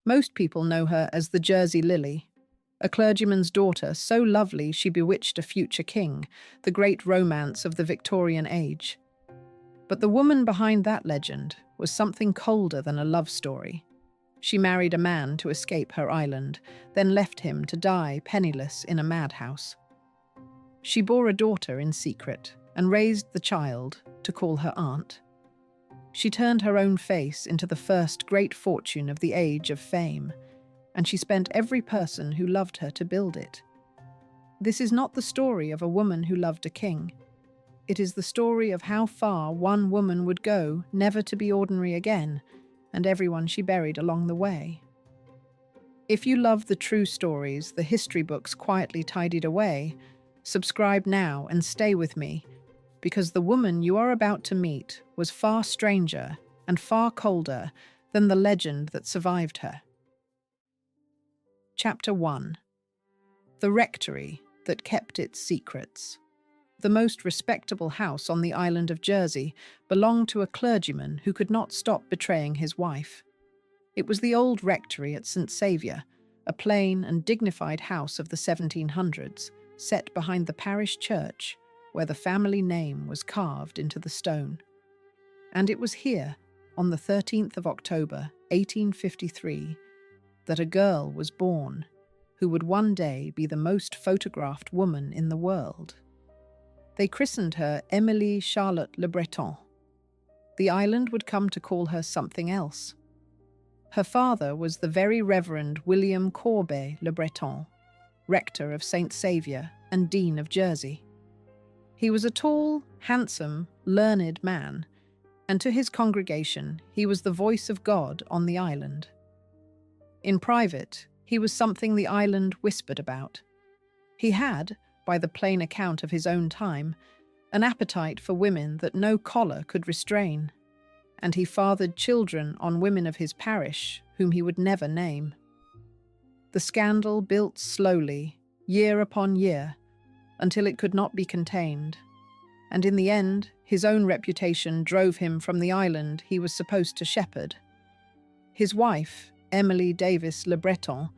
Most people know her as the Jersey Lily, a clergyman's daughter so lovely she bewitched a future king, the great romance of the Victorian age. But the woman behind that legend was something colder than a love story. She married a man to escape her island, then left him to die penniless in a madhouse. She bore a daughter in secret and raised the child to call her aunt. She turned her own face into the first great fortune of the age of fame, and she spent every person who loved her to build it. This is not the story of a woman who loved a king. It is the story of how far one woman would go never to be ordinary again, and everyone she buried along the way. If you love the true stories the history books quietly tidied away, subscribe now and stay with me, because the woman you are about to meet was far stranger and far colder than the legend that survived her. Chapter 1. The rectory that kept its secrets. The most respectable house on the island of Jersey belonged to a clergyman who could not stop betraying his wife. It was the old rectory at St. Saviour, a plain and dignified house of the 1700s, set behind the parish church, where the family name was carved into the stone. And it was here, on the 13th of October, 1853, that a girl was born who would one day be the most photographed woman in the world. They christened her Émilie Charlotte Le Breton. The island would come to call her something else. Her father was the very Reverend William Courbet Le Breton, rector of St. Saviour and Dean of Jersey. He was a tall, handsome, learned man, and to his congregation he was the voice of God on the island. In private, he was something the island whispered about. He had, by the plain account of his own time, an appetite for women that no collar could restrain, and he fathered children on women of his parish whom he would never name. The scandal built slowly, year upon year, until it could not be contained, and in the end his own reputation drove him from the island he was supposed to shepherd. His wife, Emily Davis Le Breton,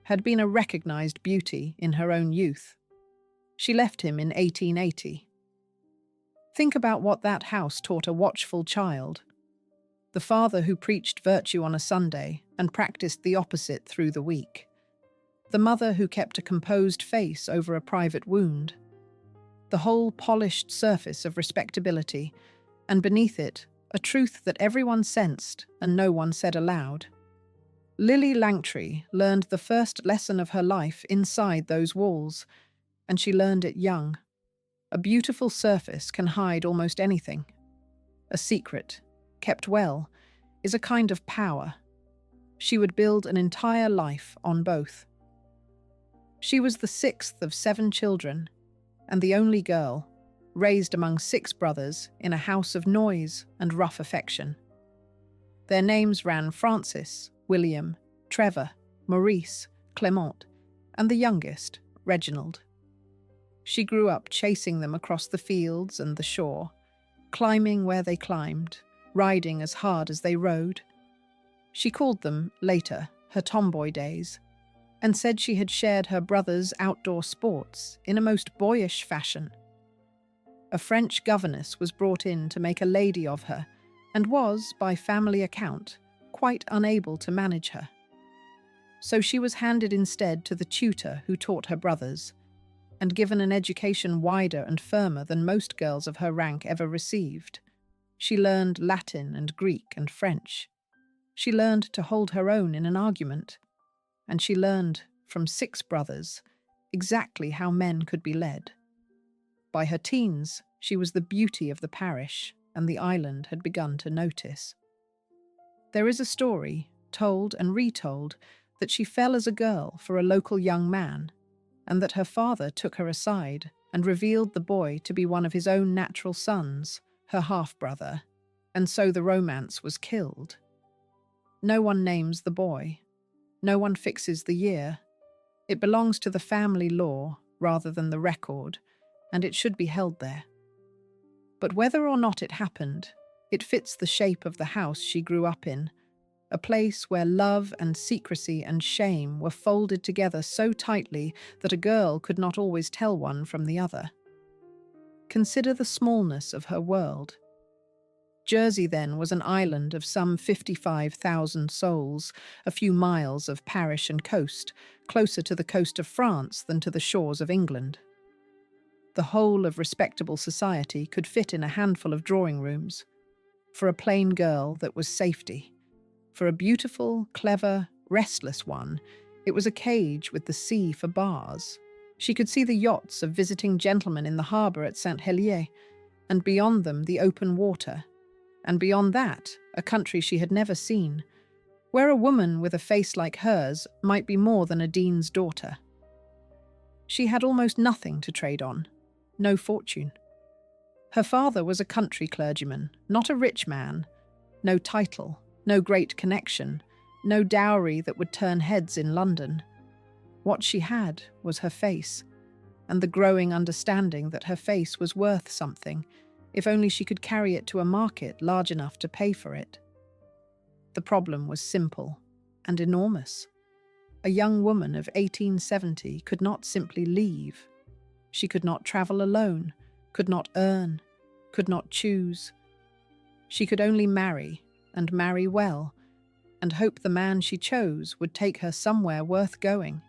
had been a recognised beauty in her own youth. She left him in 1880. Think about what that house taught a watchful child. The father who preached virtue on a Sunday and practised the opposite through the week. The mother who kept a composed face over a private wound. The whole polished surface of respectability, and beneath it, a truth that everyone sensed and no one said aloud. Lillie Langtry learned the first lesson of her life inside those walls, and she learned it young. A beautiful surface can hide almost anything. A secret, kept well, is a kind of power. She would build an entire life on both. She was the sixth of 7 children, and the only girl, raised among 6 brothers in a house of noise and rough affection. Their names ran Francis, William, Trevor, Maurice, Clement, and the youngest, Reginald. She grew up chasing them across the fields and the shore, climbing where they climbed, riding as hard as they rode. She called them, later, her tomboy days, and said she had shared her brother's outdoor sports in a most boyish fashion. A French governess was brought in to make a lady of her, and was, by family account, quite unable to manage her. So she was handed instead to the tutor who taught her brothers, and given an education wider and firmer than most girls of her rank ever received. She learned Latin and Greek and French. She learned to hold her own in an argument, and she learned, from 6 brothers, exactly how men could be led. By her teens, she was the beauty of the parish, and the island had begun to notice. There is a story, told and retold, that she fell as a girl for a local young man, and that her father took her aside and revealed the boy to be one of his own natural sons, her half-brother, and so the romance was killed. No one names the boy. No one fixes the year. It belongs to the family law rather than the record, and it should be held there. But whether or not it happened, it fits the shape of the house she grew up in, a place where love and secrecy and shame were folded together so tightly that a girl could not always tell one from the other. Consider the smallness of her world. Jersey then was an island of some 55,000 souls, a few miles of parish and coast, closer to the coast of France than to the shores of England. The whole of respectable society could fit in a handful of drawing rooms. For a plain girl, that was safety. For a beautiful, clever, restless one, it was a cage with the sea for bars. She could see the yachts of visiting gentlemen in the harbour at St. Helier, and beyond them the open water, and beyond that a country she had never seen, where a woman with a face like hers might be more than a dean's daughter. She had almost nothing to trade on, no fortune. Her father was a country clergyman, not a rich man, no title, no great connection, no dowry that would turn heads in London. What she had was her face, and the growing understanding that her face was worth something, if only she could carry it to a market large enough to pay for it. The problem was simple and enormous. A young woman of 1870 could not simply leave. She could not travel alone, could not earn, could not choose. She could only marry, and marry well, and hope the man she chose would take her somewhere worth going.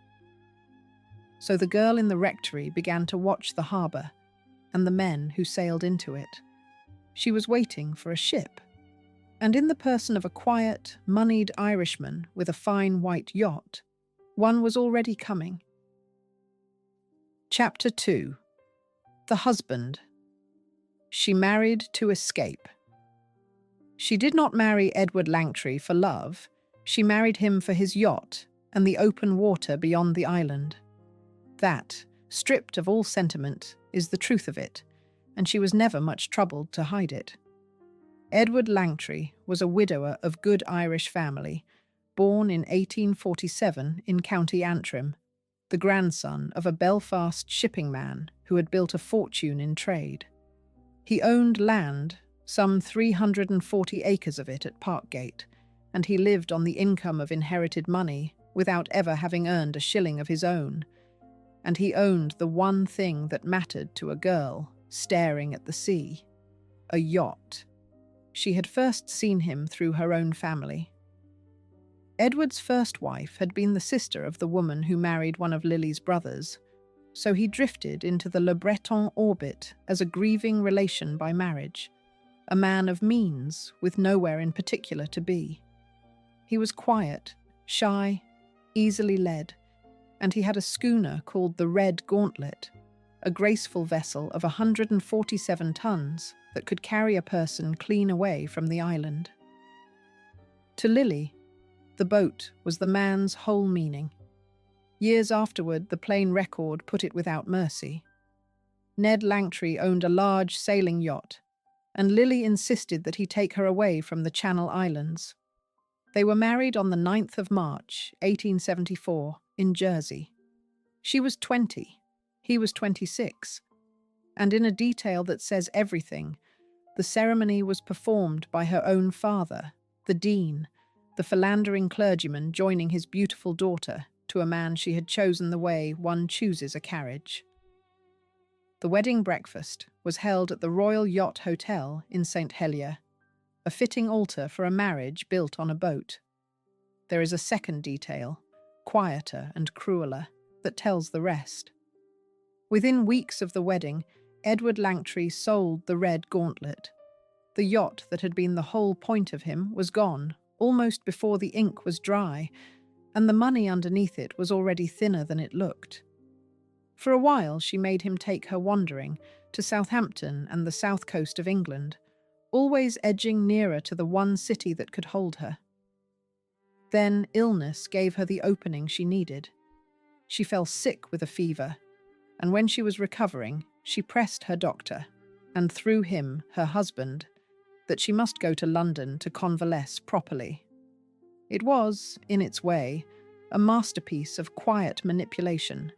So the girl in the rectory began to watch the harbour and the men who sailed into it. She was waiting for a ship, and in the person of a quiet, moneyed Irishman with a fine white yacht, one was already coming. Chapter 2. The Husband. She married to escape. She did not marry Edward Langtry for love. She married him for his yacht and the open water beyond the island. That, stripped of all sentiment, is the truth of it, and she was never much troubled to hide it. Edward Langtry was a widower of good Irish family, born in 1847 in County Antrim, the grandson of a Belfast shipping man who had built a fortune in trade. He owned land, some 340 acres of it at Parkgate, and he lived on the income of inherited money without ever having earned a shilling of his own. And he owned the one thing that mattered to a girl staring at the sea: a yacht. She had first seen him through her own family. Edward's first wife had been the sister of the woman who married one of Lillie's brothers, so he drifted into the Le Breton orbit as a grieving relation by marriage, a man of means with nowhere in particular to be. He was quiet, shy, easily led, and he had a schooner called the Red Gauntlet, a graceful vessel of 147 tons that could carry a person clean away from the island. To Lillie, the boat was the man's whole meaning. Years afterward, the plain record put it without mercy. Ned Langtry owned a large sailing yacht, and Lillie insisted that he take her away from the Channel Islands. They were married on the 9th of March, 1874, in Jersey. She was 20, he was 26, and in a detail that says everything, the ceremony was performed by her own father, the dean, the philandering clergyman joining his beautiful daughter to a man she had chosen the way one chooses a carriage. The wedding breakfast was held at the Royal Yacht Hotel in St. Helier, a fitting altar for a marriage built on a boat. There is a second detail, quieter and crueler, that tells the rest. Within weeks of the wedding, Edward Langtry sold the Red Gauntlet. The yacht that had been the whole point of him was gone, almost before the ink was dry, and the money underneath it was already thinner than it looked. For a while she made him take her wandering to Southampton and the south coast of England, always edging nearer to the one city that could hold her. Then illness gave her the opening she needed. She fell sick with a fever, and when she was recovering, she pressed her doctor, and through him, her husband, that she must go to London to convalesce properly. It was, in its way, a masterpiece of quiet manipulation.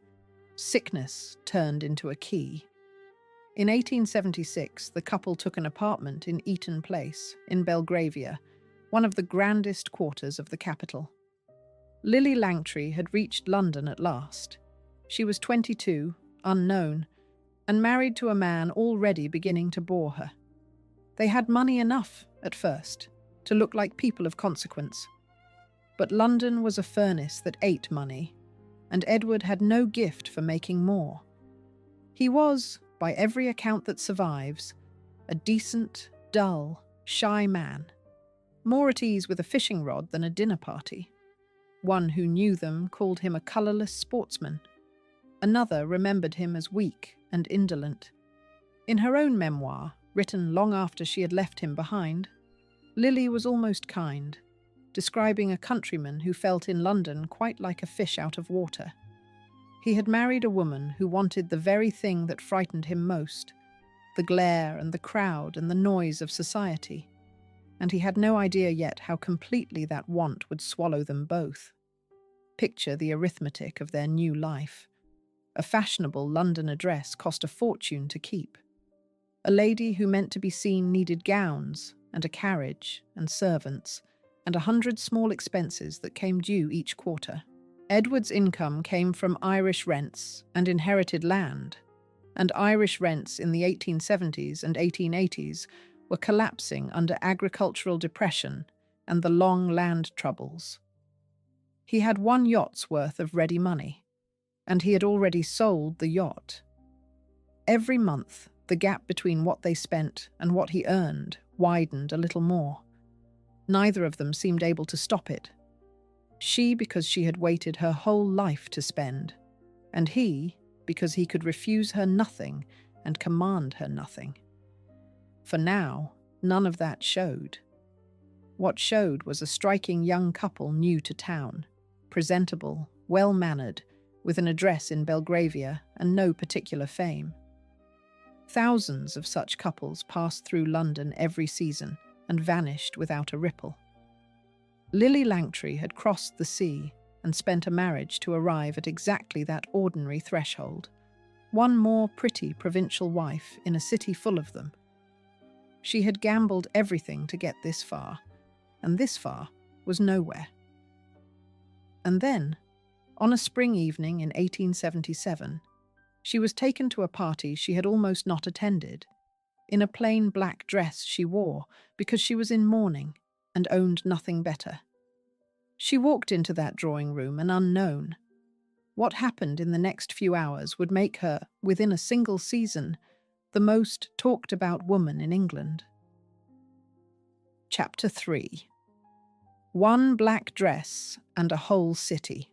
Sickness turned into a key. In 1876, the couple took an apartment in Eaton Place, in Belgravia, one of the grandest quarters of the capital. Lillie Langtry had reached London at last. She was 22, unknown, and married to a man already beginning to bore her. They had money enough, at first, to look like people of consequence. But London was a furnace that ate money, and Edward had no gift for making more. He was, by every account that survives, a decent, dull, shy man, more at ease with a fishing rod than a dinner party. One who knew them called him a colourless sportsman. Another remembered him as weak and indolent. In her own memoir, written long after she had left him behind, Lillie was almost kind, describing a countryman who felt in London quite like a fish out of water. He had married a woman who wanted the very thing that frightened him most, the glare and the crowd and the noise of society, and he had no idea yet how completely that want would swallow them both. Picture the arithmetic of their new life. A fashionable London address cost a fortune to keep. A lady who meant to be seen needed gowns and a carriage and servants and 100 small expenses that came due each quarter. Edward's income came from Irish rents and inherited land, and Irish rents in the 1870s and 1880s were collapsing under agricultural depression and the long land troubles. He had 1 yacht's worth of ready money, and he had already sold the yacht. Every month, the gap between what they spent and what he earned widened a little more. Neither of them seemed able to stop it. She because she had waited her whole life to spend, and he because he could refuse her nothing and command her nothing. For now, none of that showed. What showed was a striking young couple new to town, presentable, well-mannered, with an address in Belgravia and no particular fame. Thousands of such couples passed through London every season and vanished without a ripple. Lillie Langtry had crossed the sea and spent a marriage to arrive at exactly that ordinary threshold, one more pretty provincial wife in a city full of them. She had gambled everything to get this far, and this far was nowhere. And then, on a spring evening in 1877, she was taken to a party she had almost not attended, in a plain black dress she wore because she was in mourning and owned nothing better. She walked into that drawing room an unknown. What happened in the next few hours would make her, within a single season, the most talked-about woman in England. Chapter 3. 1 black dress and a whole city.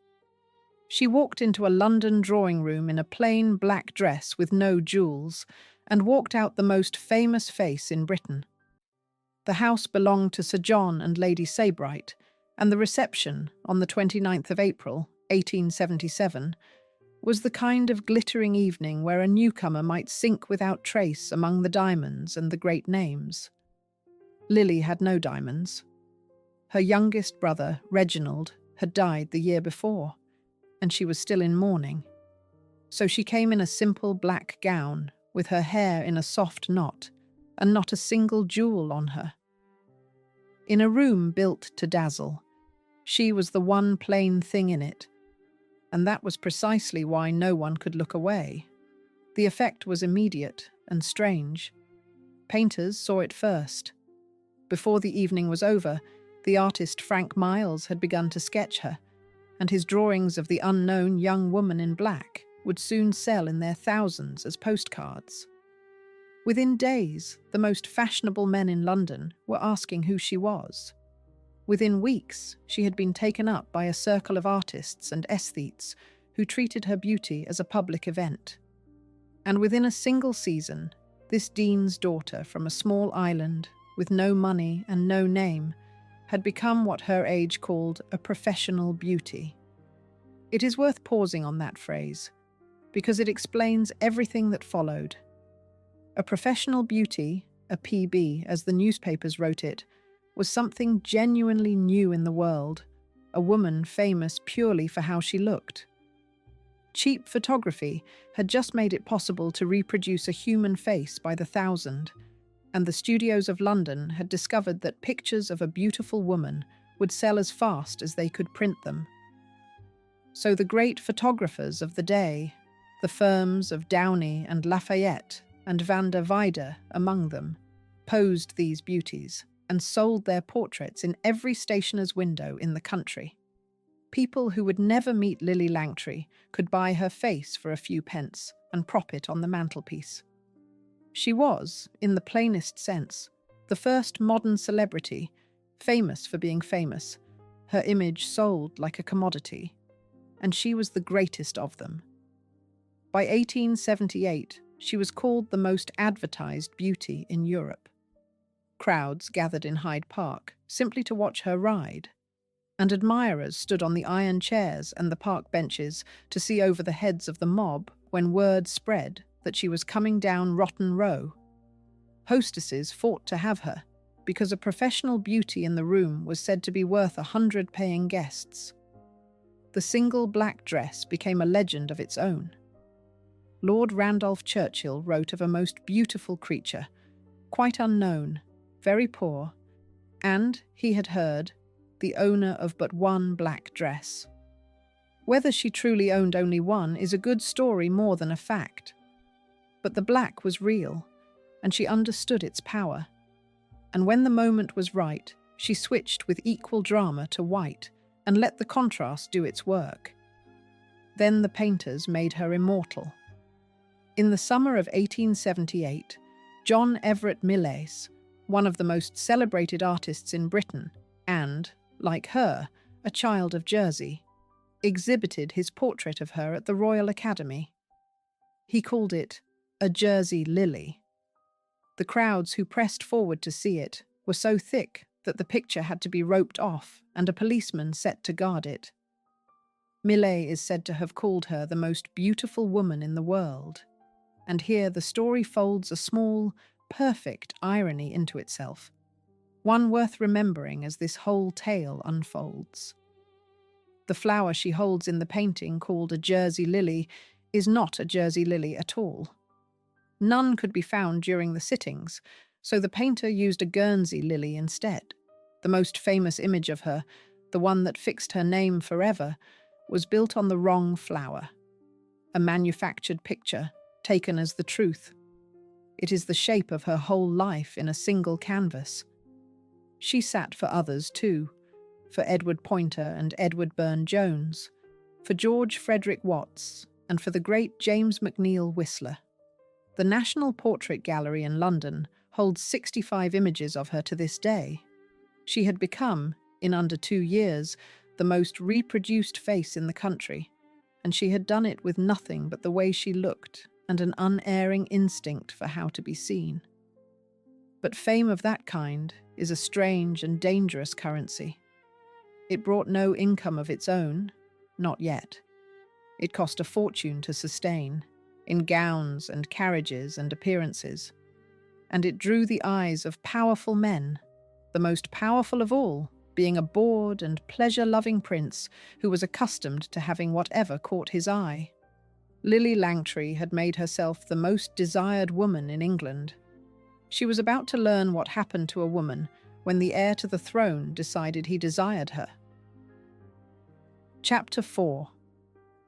She walked into a London drawing room in a plain black dress with no jewels, and walked out the most famous face in Britain. The house belonged to Sir John and Lady Sebright, and the reception, on the 29th of April, 1877, was the kind of glittering evening where a newcomer might sink without trace among the diamonds and the great names. Lillie had no diamonds. Her youngest brother, Reginald, had died the year before, and she was still in mourning. So she came in a simple black gown, with her hair in a soft knot, and not a single jewel on her. In a room built to dazzle, she was the one plain thing in it, and that was precisely why no one could look away. The effect was immediate and strange. Painters saw it first. Before the evening was over, the artist Frank Miles had begun to sketch her, and his drawings of the unknown young woman in black would soon sell in their thousands as postcards. Within days, the most fashionable men in London were asking who she was. Within weeks, she had been taken up by a circle of artists and aesthetes who treated her beauty as a public event. And within a single season, this dean's daughter from a small island, with no money and no name, had become what her age called a professional beauty. It is worth pausing on that phrase, because it explains everything that followed. A professional beauty, a PB as the newspapers wrote it, was something genuinely new in the world, a woman famous purely for how she looked. Cheap photography had just made it possible to reproduce a human face by the thousand, and the studios of London had discovered that pictures of a beautiful woman would sell as fast as they could print them. So the great photographers of the day, the firms of Downey and Lafayette and van der Weyde among them, posed these beauties and sold their portraits in every stationer's window in the country. People who would never meet Lillie Langtry could buy her face for a few pence and prop it on the mantelpiece. She was, in the plainest sense, the first modern celebrity, famous for being famous, her image sold like a commodity, and she was the greatest of them. By 1878, she was called the most advertised beauty in Europe. Crowds gathered in Hyde Park simply to watch her ride, and admirers stood on the iron chairs and the park benches to see over the heads of the mob when word spread that she was coming down Rotten Row. Hostesses fought to have her, because a professional beauty in the room was said to be worth 100 paying guests. The single black dress became a legend of its own. Lord Randolph Churchill wrote of a most beautiful creature, quite unknown, very poor, and, he had heard, the owner of but one black dress. Whether she truly owned only one is a good story more than a fact. But the black was real, and she understood its power. And when the moment was right, she switched with equal drama to white and let the contrast do its work. Then the painters made her immortal. In the summer of 1878, John Everett Millais, one of the most celebrated artists in Britain, and, like her, a child of Jersey, exhibited his portrait of her at the Royal Academy. He called it a Jersey lily. The crowds who pressed forward to see it were so thick that the picture had to be roped off and a policeman set to guard it. Millais is said to have called her the most beautiful woman in the world, and here the story folds a small, perfect irony into itself, one worth remembering as this whole tale unfolds. The flower she holds in the painting, called a Jersey lily, is not a Jersey lily at all. None could be found during the sittings, so the painter used a Guernsey lily instead. The most famous image of her, the one that fixed her name forever, was built on the wrong flower. A manufactured picture, taken as the truth. It is the shape of her whole life in a single canvas. She sat for others too, for Edward Poynter and Edward Burne-Jones, for George Frederick Watts, and for the great James McNeill Whistler. The National Portrait Gallery in London holds 65 images of her to this day. She had become, in under 2 years, the most reproduced face in the country, and she had done it with nothing but the way she looked and an unerring instinct for how to be seen. But fame of that kind is a strange and dangerous currency. It brought no income of its own, not yet. It cost a fortune to sustain, in gowns and carriages and appearances, and it drew the eyes of powerful men, the most powerful of all being a bored and pleasure-loving prince who was accustomed to having whatever caught his eye. Lillie Langtry had made herself the most desired woman in England. She was about to learn what happened to a woman when the heir to the throne decided he desired her. Chapter 4.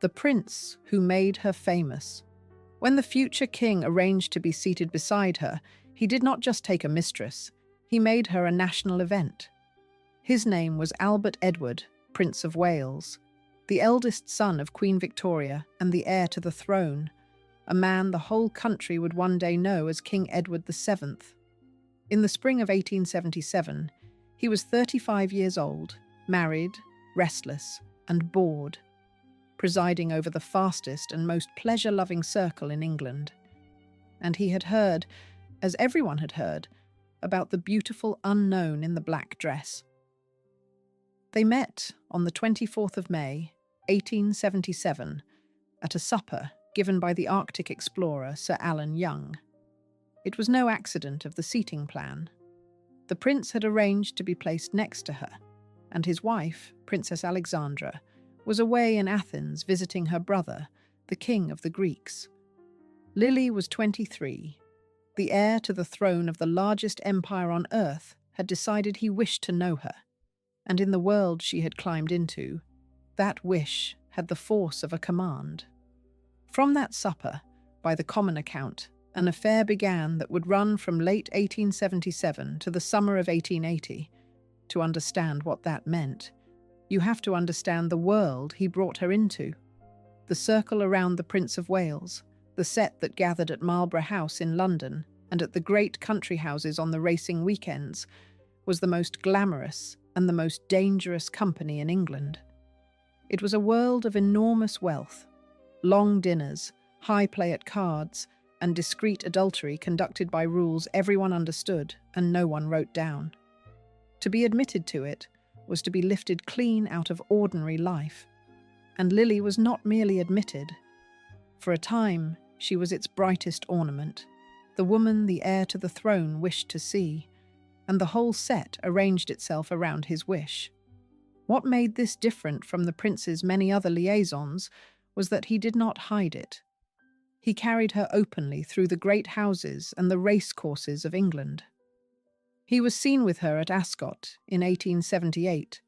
The Prince Who Made Her Famous. When the future king arranged to be seated beside her, he did not just take a mistress, he made her a national event. His name was Albert Edward, Prince of Wales, the eldest son of Queen Victoria and the heir to the throne, a man the whole country would one day know as King Edward VII. In the spring of 1877, he was 35 years old, married, restless, and bored, presiding over the fastest and most pleasure-loving circle in England. And he had heard, as everyone had heard, about the beautiful unknown in the black dress. They met on the 24th of May, 1877, at a supper given by the Arctic explorer Sir Allen Young. It was no accident of the seating plan. The prince had arranged to be placed next to her, and his wife, Princess Alexandra, was away in Athens visiting her brother, the king of the Greeks. Lillie was 23. The heir to the throne of the largest empire on earth had decided he wished to know her, and in the world she had climbed into, that wish had the force of a command. From that supper, by the common account, an affair began that would run from late 1877 to the summer of 1880. To understand what that meant, you have to understand the world he brought her into. The circle around the Prince of Wales, the set that gathered at Marlborough House in London and at the great country houses on the racing weekends, was the most glamorous and the most dangerous company in England. It was a world of enormous wealth, long dinners, high play at cards, and discreet adultery conducted by rules everyone understood and no one wrote down. To be admitted to it was to be lifted clean out of ordinary life. And Lillie was not merely admitted. For a time, she was its brightest ornament, the woman the heir to the throne wished to see, and the whole set arranged itself around his wish. What made this different from the prince's many other liaisons was that he did not hide it. He carried her openly through the great houses and the racecourses of England. He was seen with her at Ascot in 1878,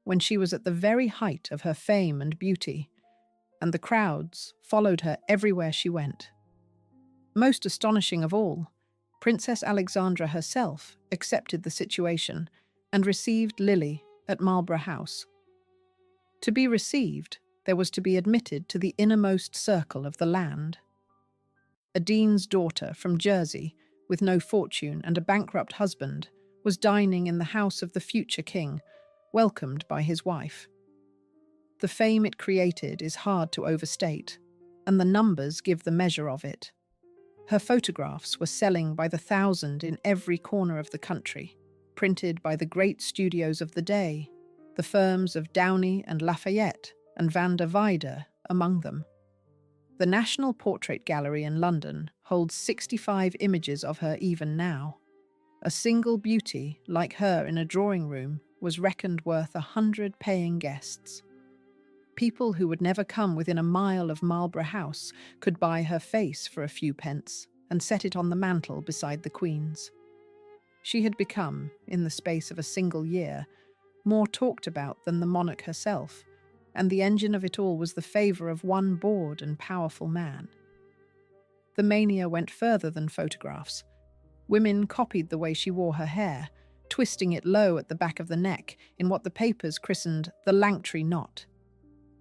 when she was at the very height of her fame and beauty, and the crowds followed her everywhere she went. Most astonishing of all, Princess Alexandra herself accepted the situation and received Lillie at Marlborough House. To be received, there was to be admitted to the innermost circle of the land. A dean's daughter from Jersey, with no fortune and a bankrupt husband, was dining in the house of the future king, welcomed by his wife. The fame it created is hard to overstate, and the numbers give the measure of it. Her photographs were selling by the thousand in every corner of the country, printed by the great studios of the day, the firms of Downey and Lafayette and Van der Weyden among them. The National Portrait Gallery in London holds 65 images of her even now. A single beauty, like her in a drawing room, was reckoned worth 100 paying guests. People who would never come within a mile of Marlborough House could buy her face for a few pence and set it on the mantel beside the Queen's. She had become, in the space of a single year, more talked about than the monarch herself, and the engine of it all was the favour of one bored and powerful man. The mania went further than photographs. Women copied the way she wore her hair, twisting it low at the back of the neck in what the papers christened the Langtry knot.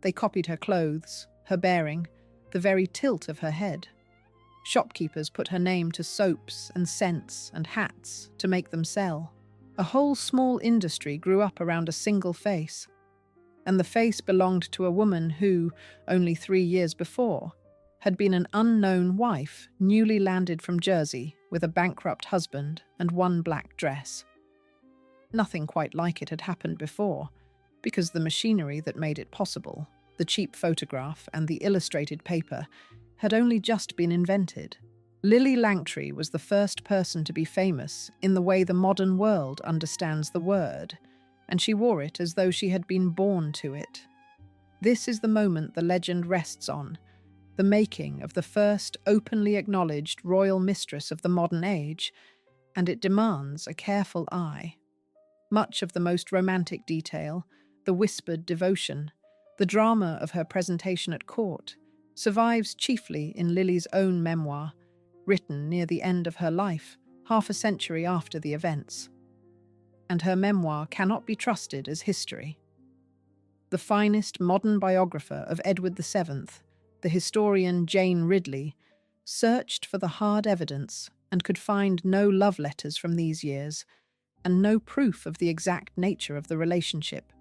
They copied her clothes, her bearing, the very tilt of her head. Shopkeepers put her name to soaps and scents and hats to make them sell. A whole small industry grew up around a single face, and the face belonged to a woman who, only 3 years before, had been an unknown wife newly landed from Jersey with a bankrupt husband and one black dress. Nothing quite like it had happened before, because the machinery that made it possible, the cheap photograph and the illustrated paper, had only just been invented. Lillie Langtry was the first person to be famous in the way the modern world understands the word, and she wore it as though she had been born to it. This is the moment the legend rests on, the making of the first openly acknowledged royal mistress of the modern age, and it demands a careful eye. Much of the most romantic detail, the whispered devotion, the drama of her presentation at court, survives chiefly in Lillie's own memoir, written near the end of her life, half a century after the events. And her memoir cannot be trusted as history. The finest modern biographer of Edward VII, the historian Jane Ridley, searched for the hard evidence and could find no love letters from these years, and no proof of the exact nature of the relationship.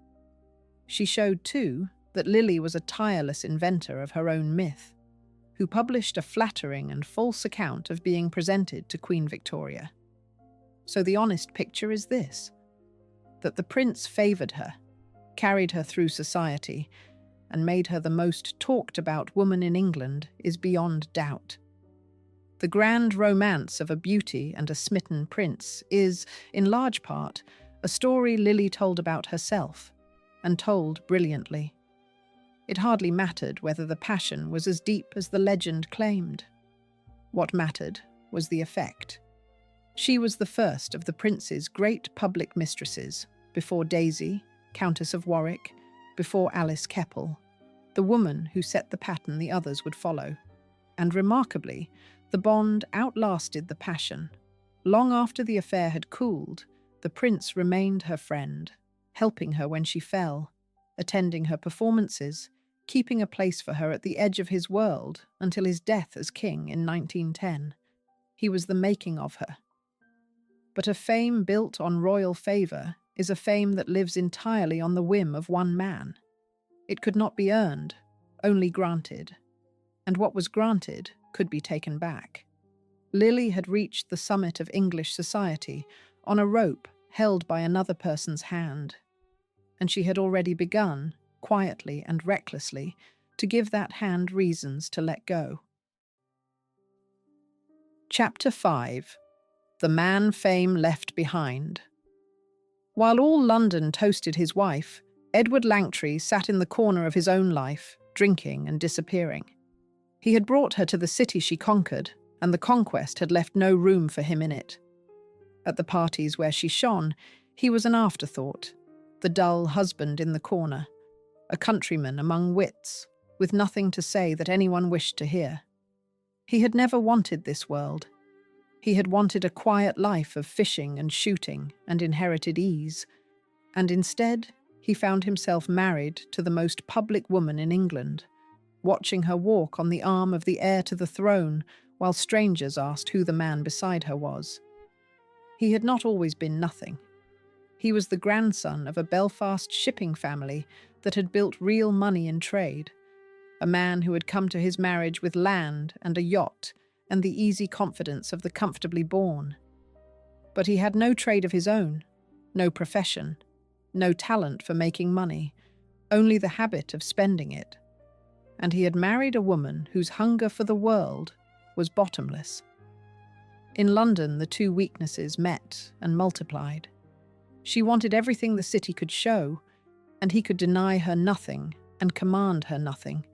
She showed, too, that Lillie was a tireless inventor of her own myth, who published a flattering and false account of being presented to Queen Victoria. So the honest picture is this: that the prince favoured her, carried her through society, and made her the most talked-about woman in England is beyond doubt. The grand romance of a beauty and a smitten prince is, in large part, a story Lillie told about herself, and told brilliantly. It hardly mattered whether the passion was as deep as the legend claimed. What mattered was the effect. She was the first of the prince's great public mistresses, before Daisy, Countess of Warwick, before Alice Keppel, the woman who set the pattern the others would follow. And remarkably, the bond outlasted the passion. Long after the affair had cooled, the prince remained her friend, helping her when she fell, attending her performances, keeping a place for her at the edge of his world until his death as king in 1910. He was the making of her. But a fame built on royal favour is a fame that lives entirely on the whim of one man. It could not be earned, only granted. And what was granted could be taken back. Lillie had reached the summit of English society on a rope held by another person's hand, and she had already begun, quietly and recklessly, to give that hand reasons to let go. Chapter 5. The Man Fame Left Behind. While all London toasted his wife, Edward Langtry sat in the corner of his own life, drinking and disappearing. He had brought her to the city she conquered, and the conquest had left no room for him in it. At the parties where she shone, he was an afterthought, the dull husband in the corner, a countryman among wits, with nothing to say that anyone wished to hear. He had never wanted this world. He had wanted a quiet life of fishing and shooting and inherited ease, and instead he found himself married to the most public woman in England, watching her walk on the arm of the heir to the throne while strangers asked who the man beside her was. He had not always been nothing. He was the grandson of a Belfast shipping family that had built real money in trade, a man who had come to his marriage with land and a yacht and the easy confidence of the comfortably born. But he had no trade of his own, no profession, no talent for making money, only the habit of spending it. And he had married a woman whose hunger for the world was bottomless. In London, the two weaknesses met and multiplied. She wanted everything the city could show, and he could deny her nothing and command her nothing.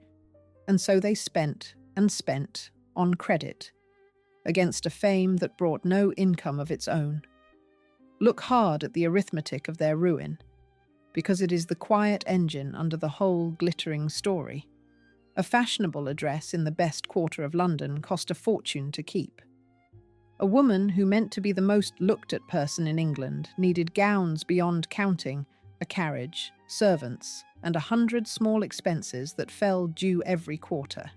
And so they spent and spent on credit, against a fame that brought no income of its own. Look hard at the arithmetic of their ruin, because it is the quiet engine under the whole glittering story. A fashionable address in the best quarter of London cost a fortune to keep. A woman who meant to be the most looked-at person in England needed gowns beyond counting, a carriage, servants, and 100 small expenses that fell due every quarter.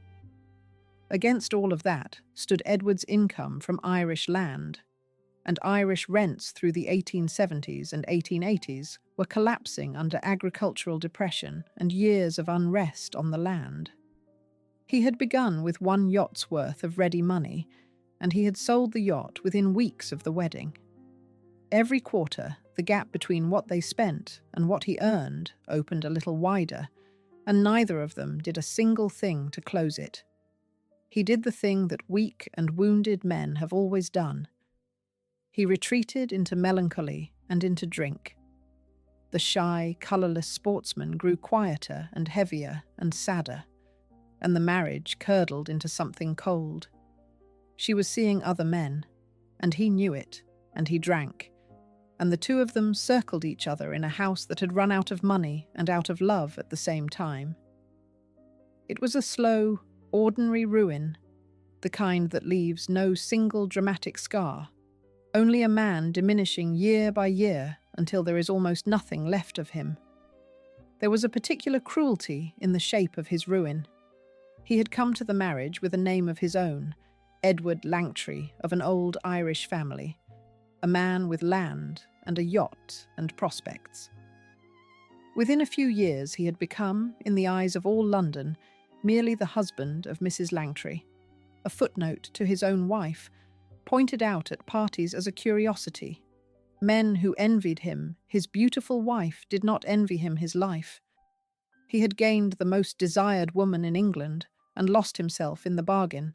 Against all of that stood Edward's income from Irish land, and Irish rents through the 1870s and 1880s were collapsing under agricultural depression and years of unrest on the land. He had begun with 1 yacht's worth of ready money, and he had sold the yacht within weeks of the wedding. Every quarter, the gap between what they spent and what he earned opened a little wider, and neither of them did a single thing to close it. He did the thing that weak and wounded men have always done. He retreated into melancholy and into drink. The shy, colourless sportsman grew quieter and heavier and sadder, and the marriage curdled into something cold. She was seeing other men, and he knew it, and he drank, and the two of them circled each other in a house that had run out of money and out of love at the same time. It was a slow, ordinary ruin, the kind that leaves no single dramatic scar, only a man diminishing year by year until there is almost nothing left of him. There was a particular cruelty in the shape of his ruin. He had come to the marriage with a name of his own, Edward Langtry, of an old Irish family, a man with land and a yacht and prospects. Within a few years he had become, in the eyes of all London, merely the husband of Mrs. Langtry, a footnote to his own wife, pointed out at parties as a curiosity. Men who envied him, his beautiful wife, did not envy him his life. He had gained the most desired woman in England and lost himself in the bargain,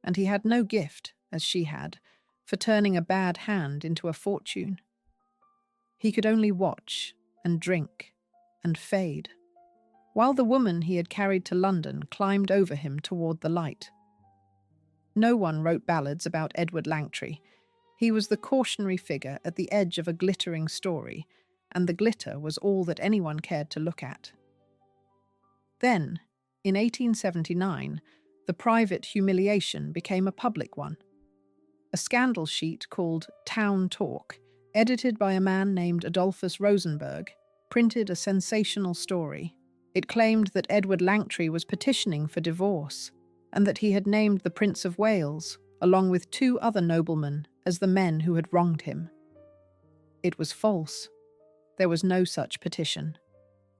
and he had no gift, as she had, for turning a bad hand into a fortune. He could only watch and drink and fade, while the woman he had carried to London climbed over him toward the light. No one wrote ballads about Edward Langtry. He was the cautionary figure at the edge of a glittering story, and the glitter was all that anyone cared to look at. Then, in 1879, the private humiliation became a public one. A scandal sheet called Town Talk, edited by a man named Adolphus Rosenberg, printed a sensational story. It claimed that Edward Langtry was petitioning for divorce, and that he had named the Prince of Wales, along with 2 other noblemen, as the men who had wronged him. It was false. There was no such petition.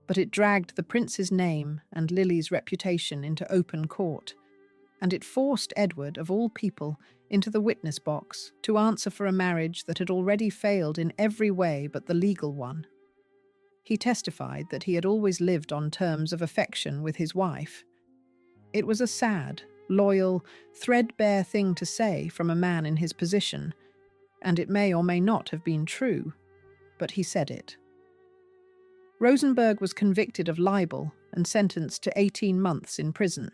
But it dragged the prince's name and Lillie's reputation into open court, and it forced Edward, of all people, into the witness box to answer for a marriage that had already failed in every way but the legal one. He testified that he had always lived on terms of affection with his wife. It was a sad, loyal, threadbare thing to say from a man in his position, and it may or may not have been true, but he said it. Rosenberg was convicted of libel and sentenced to 18 months in prison.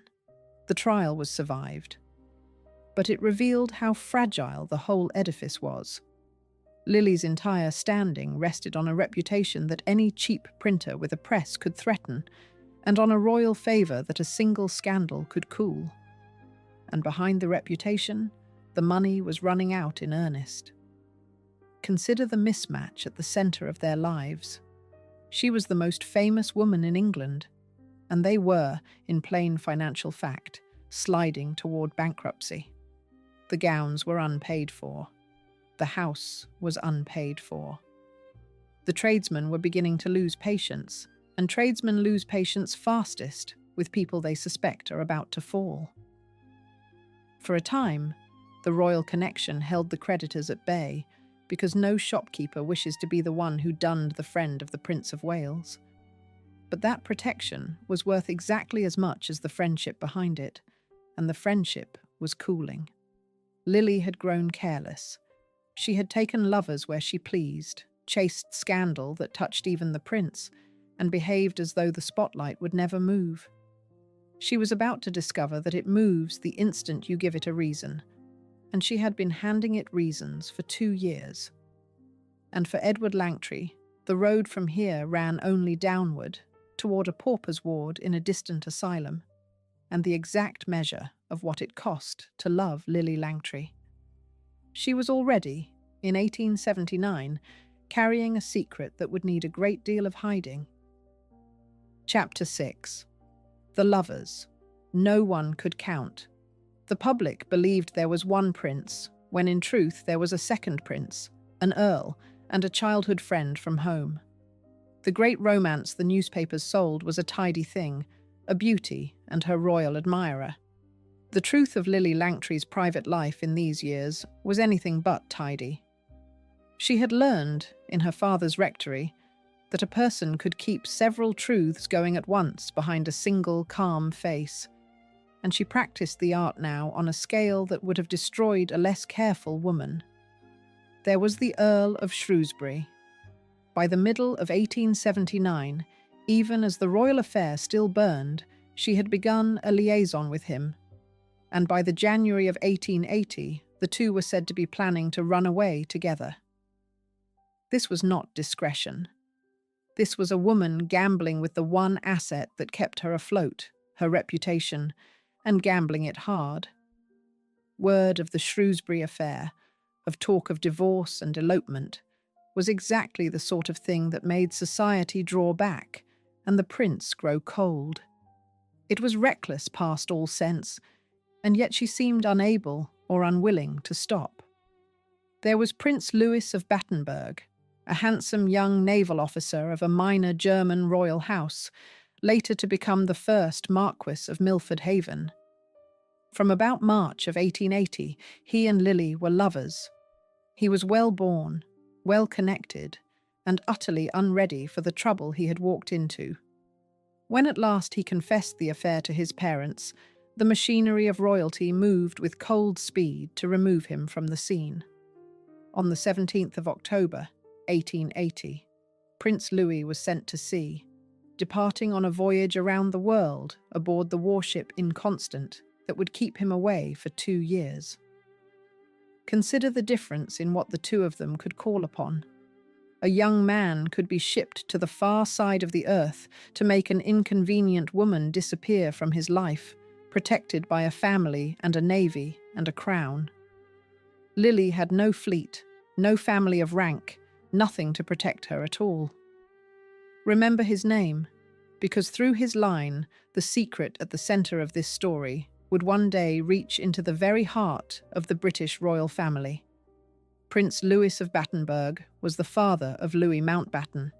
The trial was survived. But it revealed how fragile the whole edifice was. Lillie's entire standing rested on a reputation that any cheap printer with a press could threaten, and on a royal favour that a single scandal could cool. And behind the reputation, the money was running out in earnest. Consider the mismatch at the centre of their lives. She was the most famous woman in England, and they were, in plain financial fact, sliding toward bankruptcy. The gowns were unpaid for. The house was unpaid for. The tradesmen were beginning to lose patience, and tradesmen lose patience fastest with people they suspect are about to fall. For a time, the royal connection held the creditors at bay, because no shopkeeper wishes to be the one who dunned the friend of the Prince of Wales. But that protection was worth exactly as much as the friendship behind it, and the friendship was cooling. Lillie had grown careless. She had taken lovers where she pleased, chased scandal that touched even the prince, and behaved as though the spotlight would never move. She was about to discover that it moves the instant you give it a reason, and she had been handing it reasons for 2 years. And for Edward Langtry, the road from here ran only downward, toward a pauper's ward in a distant asylum, and the exact measure of what it cost to love Lillie Langtry. She was already, in 1879, carrying a secret that would need a great deal of hiding. Chapter 6. The Lovers. No one could count. The public believed there was one prince, when in truth there was a second prince, an earl, and a childhood friend from home. The great romance the newspapers sold was a tidy thing, a beauty and her royal admirer. The truth of Lillie Langtry's private life in these years was anything but tidy. She had learned, in her father's rectory, that a person could keep several truths going at once behind a single calm face, and she practiced the art now on a scale that would have destroyed a less careful woman. There was the Earl of Shrewsbury. By the middle of 1879, even as the royal affair still burned, she had begun a liaison with him, and by the January of 1880, the two were said to be planning to run away together. This was not discretion. This was a woman gambling with the one asset that kept her afloat, her reputation, and gambling it hard. Word of the Shrewsbury affair, of talk of divorce and elopement, was exactly the sort of thing that made society draw back and the prince grow cold. It was reckless past all sense, and yet she seemed unable or unwilling to stop. There was Prince Louis of Battenberg, a handsome young naval officer of a minor German royal house, later to become the first Marquis of Milford Haven. From about March of 1880, he and Lillie were lovers. He was well-born, well-connected, and utterly unready for the trouble he had walked into. When at last he confessed the affair to his parents, the machinery of royalty moved with cold speed to remove him from the scene. On the 17th of October, 1880, Prince Louis was sent to sea, departing on a voyage around the world aboard the warship Inconstant that would keep him away for 2 years. Consider the difference in what the two of them could call upon. A young man could be shipped to the far side of the earth to make an inconvenient woman disappear from his life, protected by a family and a navy and a crown. Lillie had no fleet, no family of rank, nothing to protect her at all. Remember his name, because through his line, the secret at the centre of this story would one day reach into the very heart of the British royal family. Prince Louis of Battenberg was the father of Louis Mountbatten.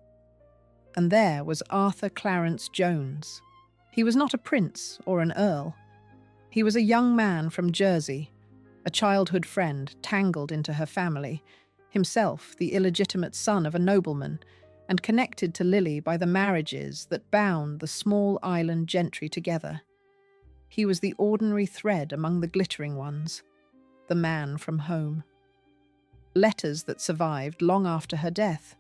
And there was Arthur Clarence Jones. He was not a prince or an earl. He was a young man from Jersey, a childhood friend tangled into her family, himself the illegitimate son of a nobleman, and connected to Lillie by the marriages that bound the small island gentry together. He was the ordinary thread among the glittering ones, the man from home. Letters that survived long after her death,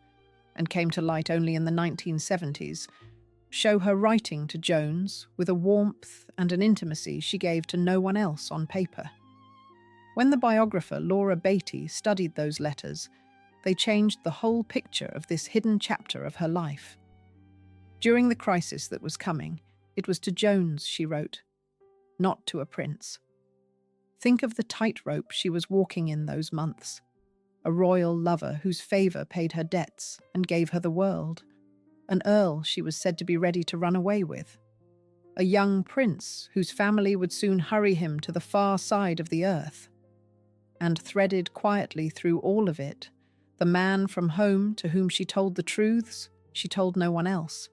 and came to light only in the 1970s, show her writing to Jones with a warmth and an intimacy she gave to no one else on paper. When the biographer Laura Beatty studied those letters, they changed the whole picture of this hidden chapter of her life. During the crisis that was coming, it was to Jones she wrote, not to a prince. Think of the tightrope she was walking in those months. A royal lover whose favour paid her debts and gave her the world. An earl she was said to be ready to run away with. A young prince whose family would soon hurry him to the far side of the earth. And threaded quietly through all of it, the man from home to whom she told the truths she told no one else.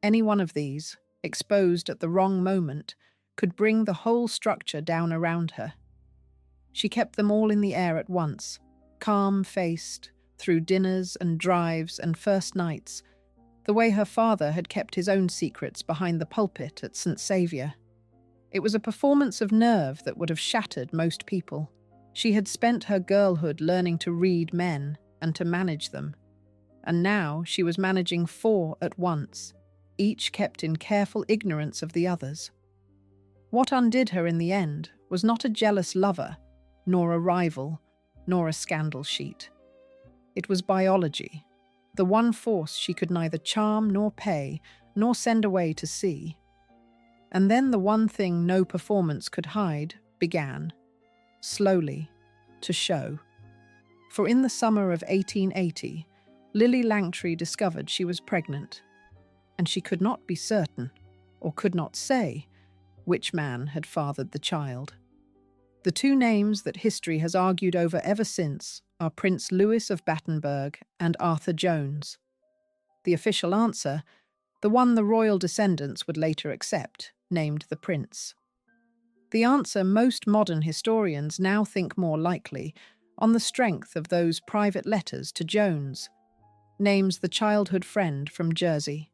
Any one of these, exposed at the wrong moment, could bring the whole structure down around her. She kept them all in the air at once, calm-faced, through dinners and drives and first nights, the way her father had kept his own secrets behind the pulpit at St. Saviour. It was a performance of nerve that would have shattered most people. She had spent her girlhood learning to read men and to manage them, and now she was managing 4 at once, each kept in careful ignorance of the others. What undid her in the end was not a jealous lover, nor a rival, nor a scandal sheet. It was biology, the one force she could neither charm nor pay, nor send away to sea. And then the one thing no performance could hide began, slowly, to show. For in the summer of 1880, Lillie Langtry discovered she was pregnant, and she could not be certain, or could not say, which man had fathered the child. The two names that history has argued over ever since are Prince Louis of Battenberg and Arthur Jones. The official answer, the one the royal descendants would later accept, named the prince. The answer most modern historians now think more likely, on the strength of those private letters to Jones, names the childhood friend from Jersey.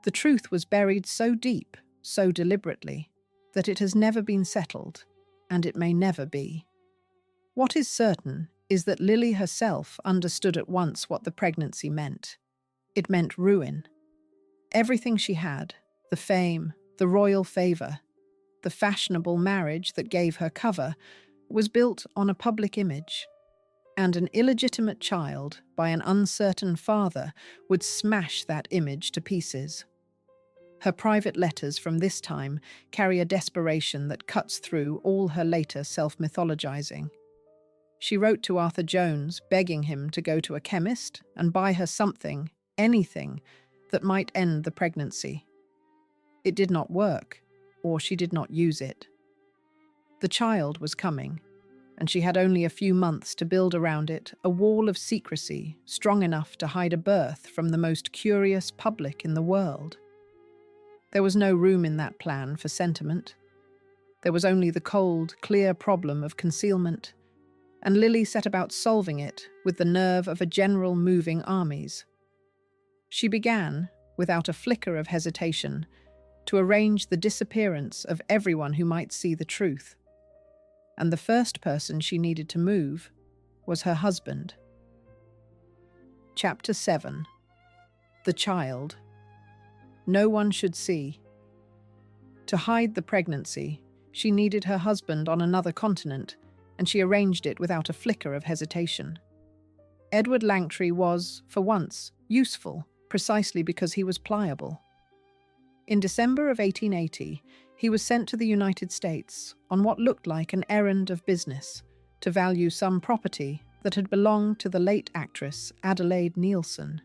The truth was buried so deep, so deliberately, that it has never been settled, and it may never be. What is certain is that Lillie herself understood at once what the pregnancy meant. It meant ruin. Everything she had, the fame, the royal favour, the fashionable marriage that gave her cover, was built on a public image, and an illegitimate child by an uncertain father would smash that image to pieces. Her private letters from this time carry a desperation that cuts through all her later self-mythologizing. She wrote to Arthur Jones, begging him to go to a chemist and buy her something, anything, that might end the pregnancy. It did not work, or she did not use it. The child was coming, and she had only a few months to build around it a wall of secrecy strong enough to hide a birth from the most curious public in the world. There was no room in that plan for sentiment. There was only the cold, clear problem of concealment, and Lillie set about solving it with the nerve of a general moving armies. She began, without a flicker of hesitation, to arrange the disappearance of everyone who might see the truth. And the first person she needed to move was her husband. Chapter 7. The Child. No one should see. To hide the pregnancy, She needed her husband on another continent, and she arranged it without a flicker of hesitation. Edward Langtry was, for once, useful, precisely because he was pliable. In December of 1880, he was sent to the United States on what looked like an errand of business to value some property that had belonged to the late actress Adelaide Neilson.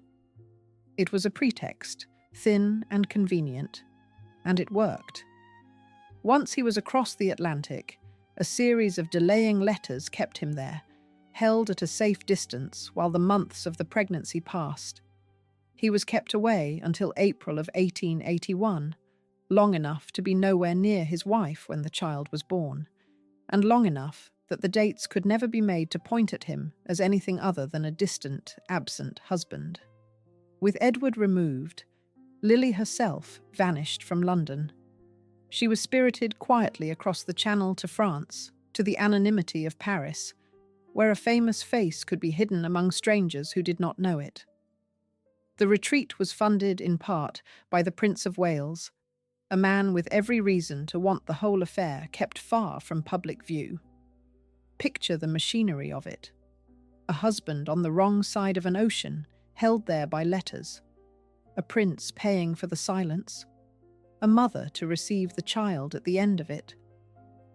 It was a pretext, thin and convenient, and it worked. Once he was across the Atlantic, a series of delaying letters kept him there, held at a safe distance while the months of the pregnancy passed. He was kept away until April of 1881, long enough to be nowhere near his wife when the child was born, and long enough that the dates could never be made to point at him as anything other than a distant, absent husband. With Edward removed, Lillie herself vanished from London. She was spirited quietly across the Channel to France, to the anonymity of Paris, where a famous face could be hidden among strangers who did not know it. The retreat was funded in part by the Prince of Wales, a man with every reason to want the whole affair kept far from public view. Picture the machinery of it. A husband on the wrong side of an ocean, held there by letters. A prince paying for the silence. A mother to receive the child at the end of it.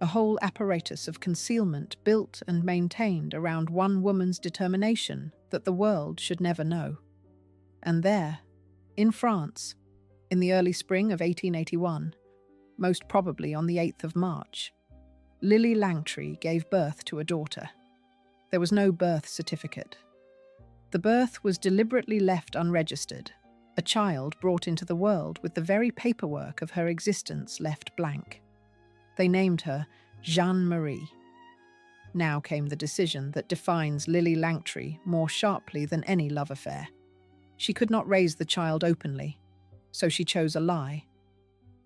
A whole apparatus of concealment built and maintained around one woman's determination that the world should never know. And there, in France, in the early spring of 1881, most probably on the 8th of March, Lillie Langtry gave birth to a daughter. There was no birth certificate. The birth was deliberately left unregistered, a child brought into the world with the very paperwork of her existence left blank. They named her Jeanne Marie. Now came the decision that defines Lillie Langtry more sharply than any love affair. She could not raise the child openly, so she chose a lie,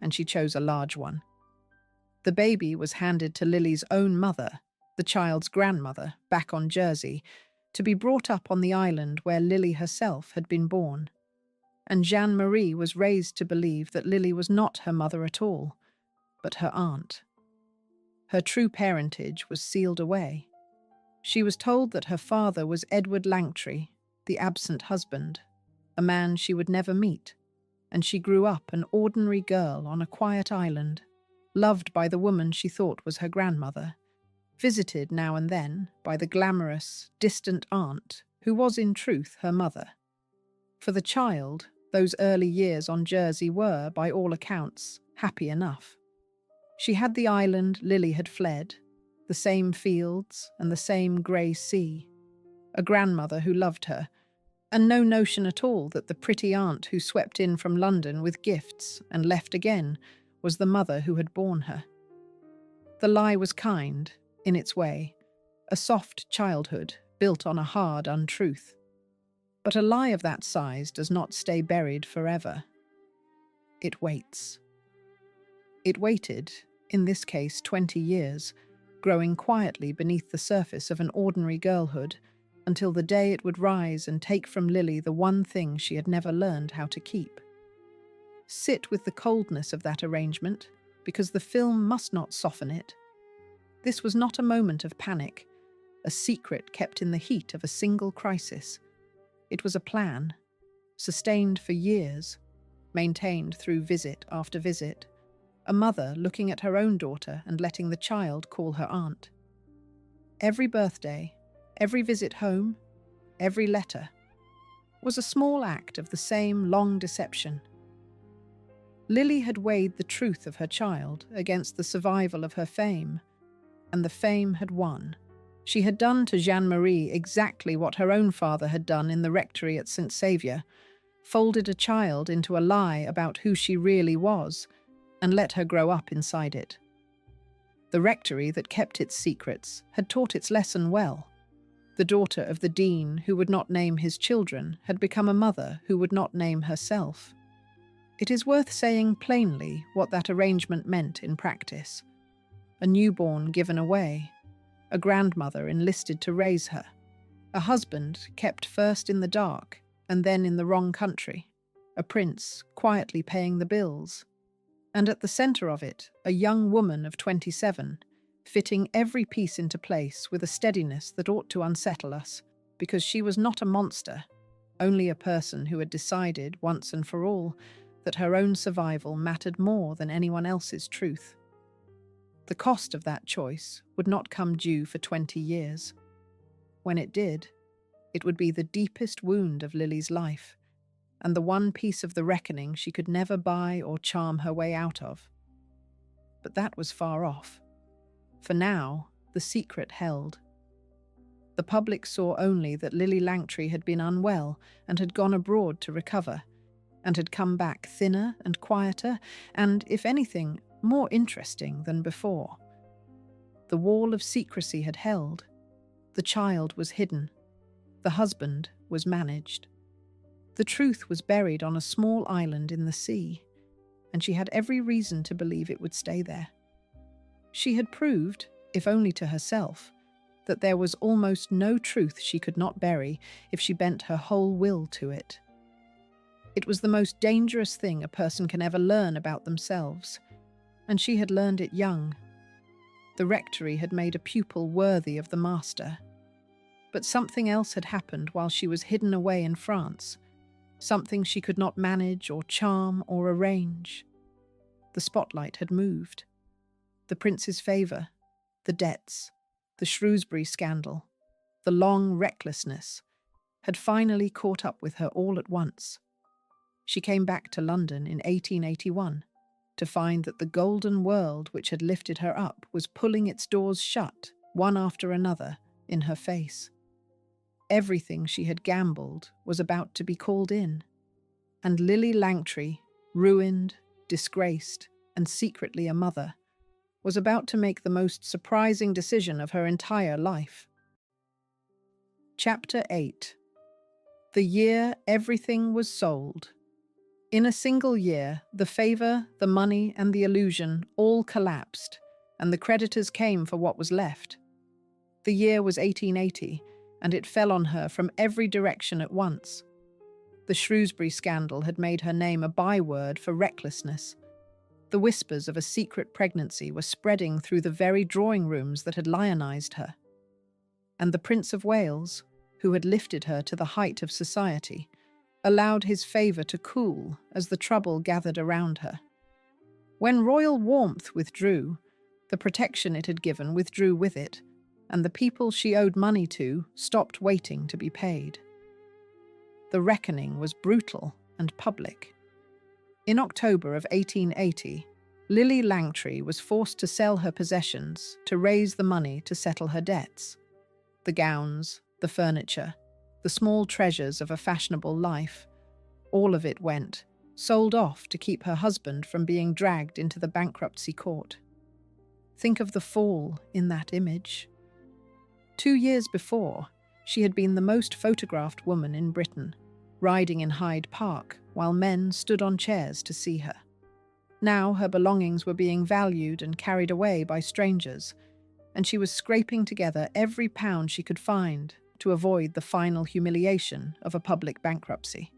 and she chose a large one. The baby was handed to Lillie's own mother, the child's grandmother, back on Jersey, to be brought up on the island where Lillie herself had been born. And Jeanne Marie was raised to believe that Lillie was not her mother at all, but her aunt. Her true parentage was sealed away. She was told that her father was Edward Langtry, the absent husband, a man she would never meet, and she grew up an ordinary girl on a quiet island, loved by the woman she thought was her grandmother, visited now and then by the glamorous, distant aunt who was in truth her mother. For the child, those early years on Jersey were, by all accounts, happy enough. She had the island Lillie had fled, the same fields and the same grey sea, a grandmother who loved her, and no notion at all that the pretty aunt who swept in from London with gifts and left again was the mother who had borne her. The lie was kind, in its way, a soft childhood built on a hard untruth. But a lie of that size does not stay buried forever. It waits. It waited, in this case 20 years, growing quietly beneath the surface of an ordinary girlhood, until the day it would rise and take from Lillie the one thing she had never learned how to keep. Sit with the coldness of that arrangement, because the film must not soften it. This was not a moment of panic, a secret kept in the heat of a single crisis. It was a plan, sustained for years, maintained through visit after visit, a mother looking at her own daughter and letting the child call her aunt. Every birthday, every visit home, every letter, was a small act of the same long deception. Lillie had weighed the truth of her child against the survival of her fame, and the fame had won. She had done to Jeanne Marie exactly what her own father had done in the rectory at St. Saviour, folded a child into a lie about who she really was, and let her grow up inside it. The rectory that kept its secrets had taught its lesson well. The daughter of the dean who would not name his children had become a mother who would not name herself. It is worth saying plainly what that arrangement meant in practice. A newborn given away, a grandmother enlisted to raise her, a husband kept first in the dark and then in the wrong country, a prince quietly paying the bills. And at the centre of it, a young woman of 27, fitting every piece into place with a steadiness that ought to unsettle us, because she was not a monster, only a person who had decided, once and for all, that her own survival mattered more than anyone else's truth. The cost of that choice would not come due for 20 years. When it did, it would be the deepest wound of Lillie's life, and the one piece of the reckoning she could never buy or charm her way out of. But that was far off. For now, the secret held. The public saw only that Lillie Langtry had been unwell and had gone abroad to recover, and had come back thinner and quieter, and, if anything, more interesting than before. The wall of secrecy had held. The child was hidden. The husband was managed. The truth was buried on a small island in the sea, and she had every reason to believe it would stay there. She had proved, if only to herself, that there was almost no truth she could not bury if she bent her whole will to it. It was the most dangerous thing a person can ever learn about themselves, and she had learned it young. The rectory had made a pupil worthy of the master. But something else had happened while she was hidden away in France, something she could not manage or charm or arrange. The spotlight had moved. The prince's favour, the debts, the Shrewsbury scandal, the long recklessness, had finally caught up with her all at once. She came back to London in 1881 to find that the golden world which had lifted her up was pulling its doors shut, one after another, in her face. Everything she had gambled was about to be called in, and Lillie Langtry, ruined, disgraced, and secretly a mother, was about to make the most surprising decision of her entire life. Chapter 8. The year everything was sold. In a single year, the favour, the money, and the illusion all collapsed, and the creditors came for what was left. The year was 1880, and it fell on her from every direction at once. The Shrewsbury scandal had made her name a byword for recklessness. The whispers of a secret pregnancy were spreading through the very drawing rooms that had lionised her. And the Prince of Wales, who had lifted her to the height of society, allowed his favour to cool as the trouble gathered around her. When royal warmth withdrew, the protection it had given withdrew with it, and the people she owed money to stopped waiting to be paid. The reckoning was brutal and public. In October of 1880, Lillie Langtry was forced to sell her possessions to raise the money to settle her debts. The gowns, the furniture, the small treasures of a fashionable life, all of it went, sold off to keep her husband from being dragged into the bankruptcy court. Think of the fall in that image. 2 years before, she had been the most photographed woman in Britain, riding in Hyde Park while men stood on chairs to see her. Now her belongings were being valued and carried away by strangers, and she was scraping together every pound she could find to avoid the final humiliation of a public bankruptcy.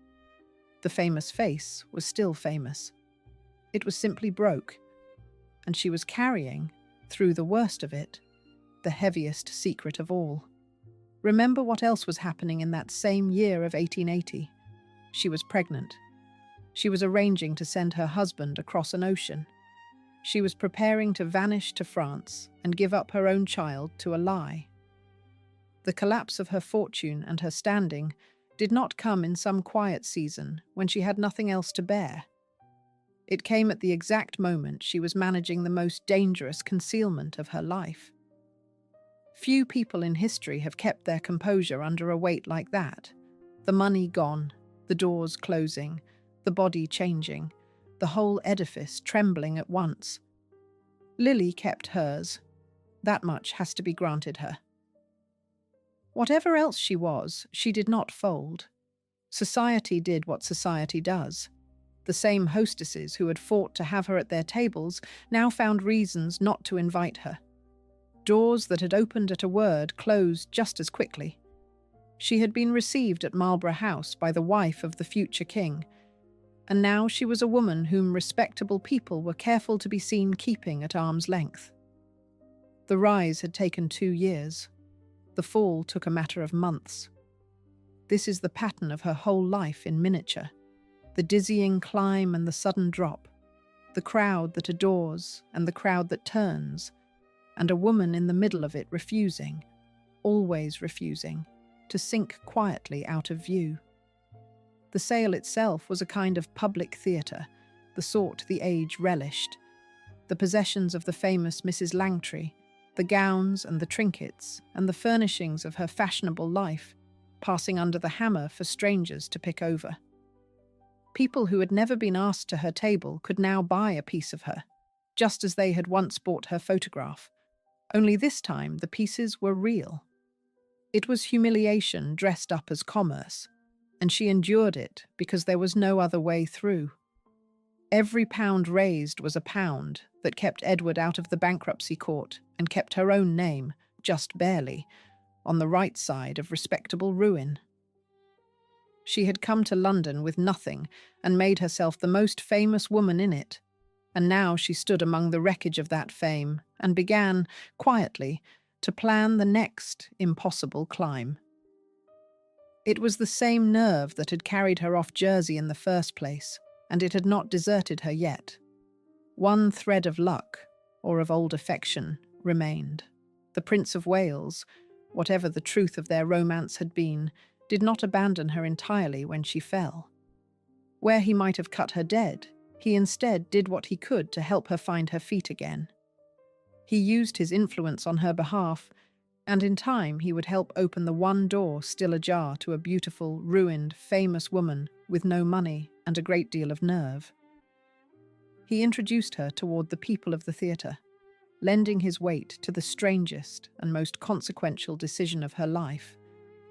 The famous face was still famous. It was simply broke, and she was carrying, through the worst of it, the heaviest secret of all. Remember what else was happening in that same year of 1880. She was pregnant. She was arranging to send her husband across an ocean. She was preparing to vanish to France and give up her own child to a lie. The collapse of her fortune and her standing did not come in some quiet season when she had nothing else to bear. It came at the exact moment she was managing the most dangerous concealment of her life. Few people in history have kept their composure under a weight like that. The money gone, the doors closing, the body changing, the whole edifice trembling at once. Lillie kept hers. That much has to be granted her. Whatever else she was, she did not fold. Society did what society does. The same hostesses who had fought to have her at their tables now found reasons not to invite her. Doors that had opened at a word closed just as quickly. She had been received at Marlborough House by the wife of the future king, and now she was a woman whom respectable people were careful to be seen keeping at arm's length. The rise had taken 2 years. The fall took a matter of months. This is the pattern of her whole life in miniature. The dizzying climb and the sudden drop. The crowd that adores and the crowd that turns. And a woman in the middle of it refusing, always refusing, to sink quietly out of view. The sale itself was a kind of public theatre, the sort the age relished. The possessions of the famous Mrs. Langtry, the gowns and the trinkets and the furnishings of her fashionable life, passing under the hammer for strangers to pick over. People who had never been asked to her table could now buy a piece of her, just as they had once bought her photograph, only this time the pieces were real. It was humiliation dressed up as commerce, and she endured it because there was no other way through. Every pound raised was a pound that kept Edward out of the bankruptcy court and kept her own name, just barely, on the right side of respectable ruin. She had come to London with nothing and made herself the most famous woman in it, and now she stood among the wreckage of that fame and began, quietly, to plan the next impossible climb. It was the same nerve that had carried her off Jersey in the first place, and it had not deserted her yet. One thread of luck, or of old affection, remained. The Prince of Wales, whatever the truth of their romance had been, did not abandon her entirely when she fell. Where he might have cut her dead, he instead did what he could to help her find her feet again. He used his influence on her behalf, and in time he would help open the one door still ajar to a beautiful, ruined, famous woman with no money and a great deal of nerve. He introduced her toward the people of the theatre, lending his weight to the strangest and most consequential decision of her life,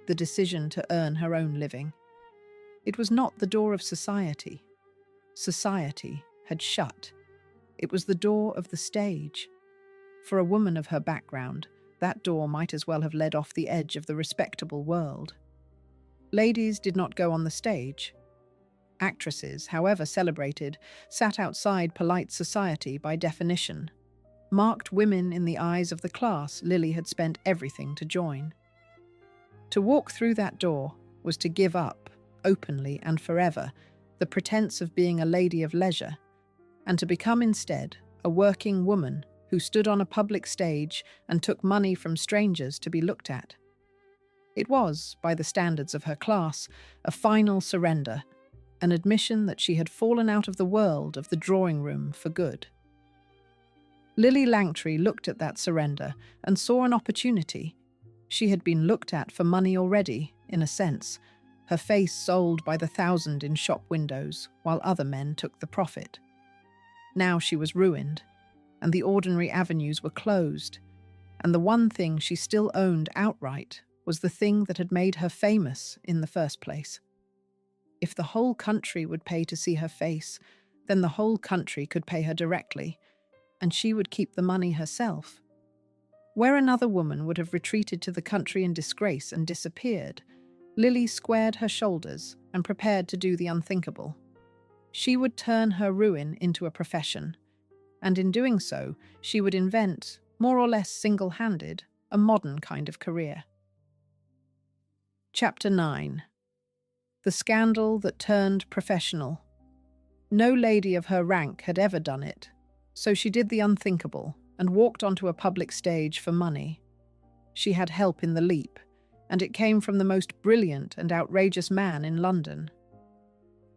the decision to earn her own living. It was not the door of society. Society had shut. It was the door of the stage. For a woman of her background, that door might as well have led off the edge of the respectable world. Ladies did not go on the stage. Actresses, however celebrated, sat outside polite society by definition. Marked women in the eyes of the class Lillie had spent everything to join. To walk through that door was to give up, openly and forever, the pretense of being a lady of leisure, and to become instead a working woman who stood on a public stage and took money from strangers to be looked at. It was, by the standards of her class, a final surrender, an admission that she had fallen out of the world of the drawing room for good. Lillie Langtry looked at that surrender and saw an opportunity. She had been looked at for money already, in a sense, her face sold by the thousand in shop windows, while other men took the profit. Now she was ruined, and the ordinary avenues were closed, and the one thing she still owned outright was the thing that had made her famous in the first place. If the whole country would pay to see her face, then the whole country could pay her directly, and she would keep the money herself. Where another woman would have retreated to the country in disgrace and disappeared, Lillie squared her shoulders and prepared to do the unthinkable. She would turn her ruin into a profession, and in doing so, she would invent, more or less single-handed, a modern kind of career. Chapter 9. The Scandal That Turned Professional. No lady of her rank had ever done it, so she did the unthinkable and walked onto a public stage for money. She had help in the leap, and it came from the most brilliant and outrageous man in London.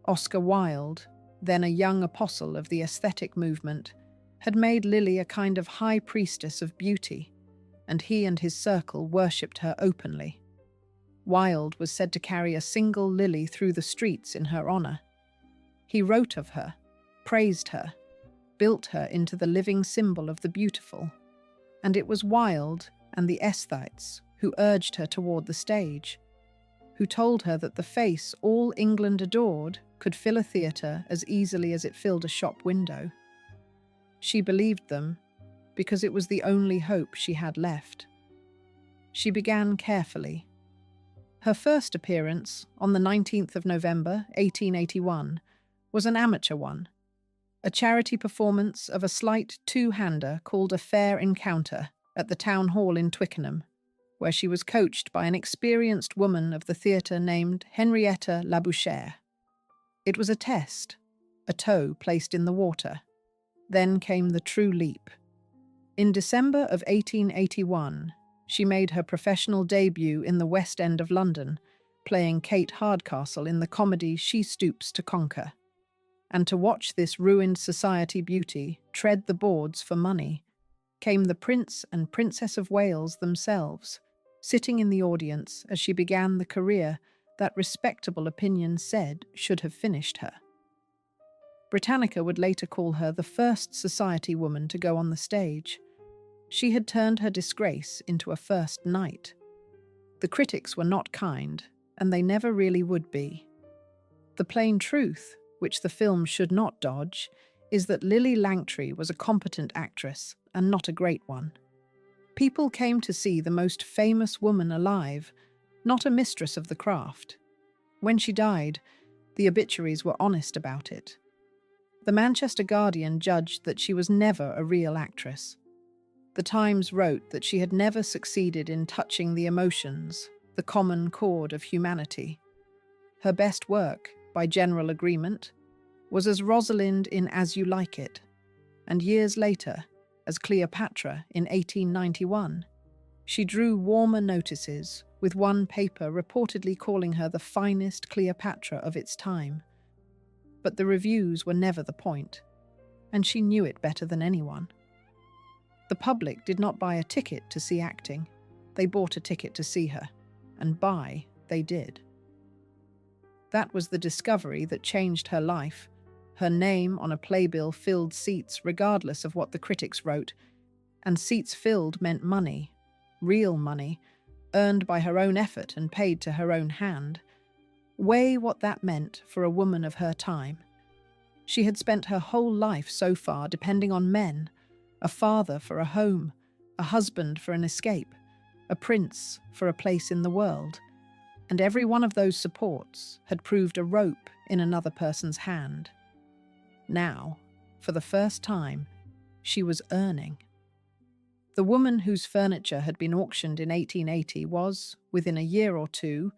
Oscar Wilde, then a young apostle of the aesthetic movement, had made Lillie a kind of high priestess of beauty, and he and his circle worshipped her openly. Wilde was said to carry a single Lillie through the streets in her honour. He wrote of her, praised her, built her into the living symbol of the beautiful, and it was Wilde and the aesthetes who urged her toward the stage, who told her that the face all England adored could fill a theatre as easily as it filled a shop window. She believed them because it was the only hope she had left. She began carefully. Her first appearance, on the 19th of November, 1881, was an amateur one, a charity performance of a slight two-hander called a fair encounter at the town hall in Twickenham, where she was coached by an experienced woman of the theatre named Henrietta Labouchere. It was a test, a toe placed in the water. Then came the true leap. In December of 1881, she made her professional debut in the West End of London, playing Kate Hardcastle in the comedy She Stoops to Conquer. And to watch this ruined society beauty tread the boards for money came the Prince and Princess of Wales themselves, sitting in the audience as she began the career that respectable opinion said should have finished her. Britannica would later call her the first society woman to go on the stage. She had turned her disgrace into a first night. The critics were not kind, and they never really would be. The plain truth, which the film should not dodge, is that Lillie Langtry was a competent actress and not a great one. People came to see the most famous woman alive, not a mistress of the craft. When she died, the obituaries were honest about it. The Manchester Guardian judged that she was never a real actress. The Times wrote that she had never succeeded in touching the emotions, the common chord of humanity. Her best work, by general agreement, was as Rosalind in As You Like It, and years later, as Cleopatra in 1891. She drew warmer notices, with one paper reportedly calling her the finest Cleopatra of its time. But the reviews were never the point, and she knew it better than anyone. The public did not buy a ticket to see acting, they bought a ticket to see her, and buy they did. That was the discovery that changed her life. Her name on a playbill filled seats regardless of what the critics wrote, and seats filled meant money, real money, earned by her own effort and paid to her own hand. Weigh what that meant for a woman of her time. She had spent her whole life so far depending on men, a father for a home, a husband for an escape, a prince for a place in the world, and every one of those supports had proved a rope in another person's hand. Now, for the first time, she was earning. The woman whose furniture had been auctioned in 1880 was, within a year or two,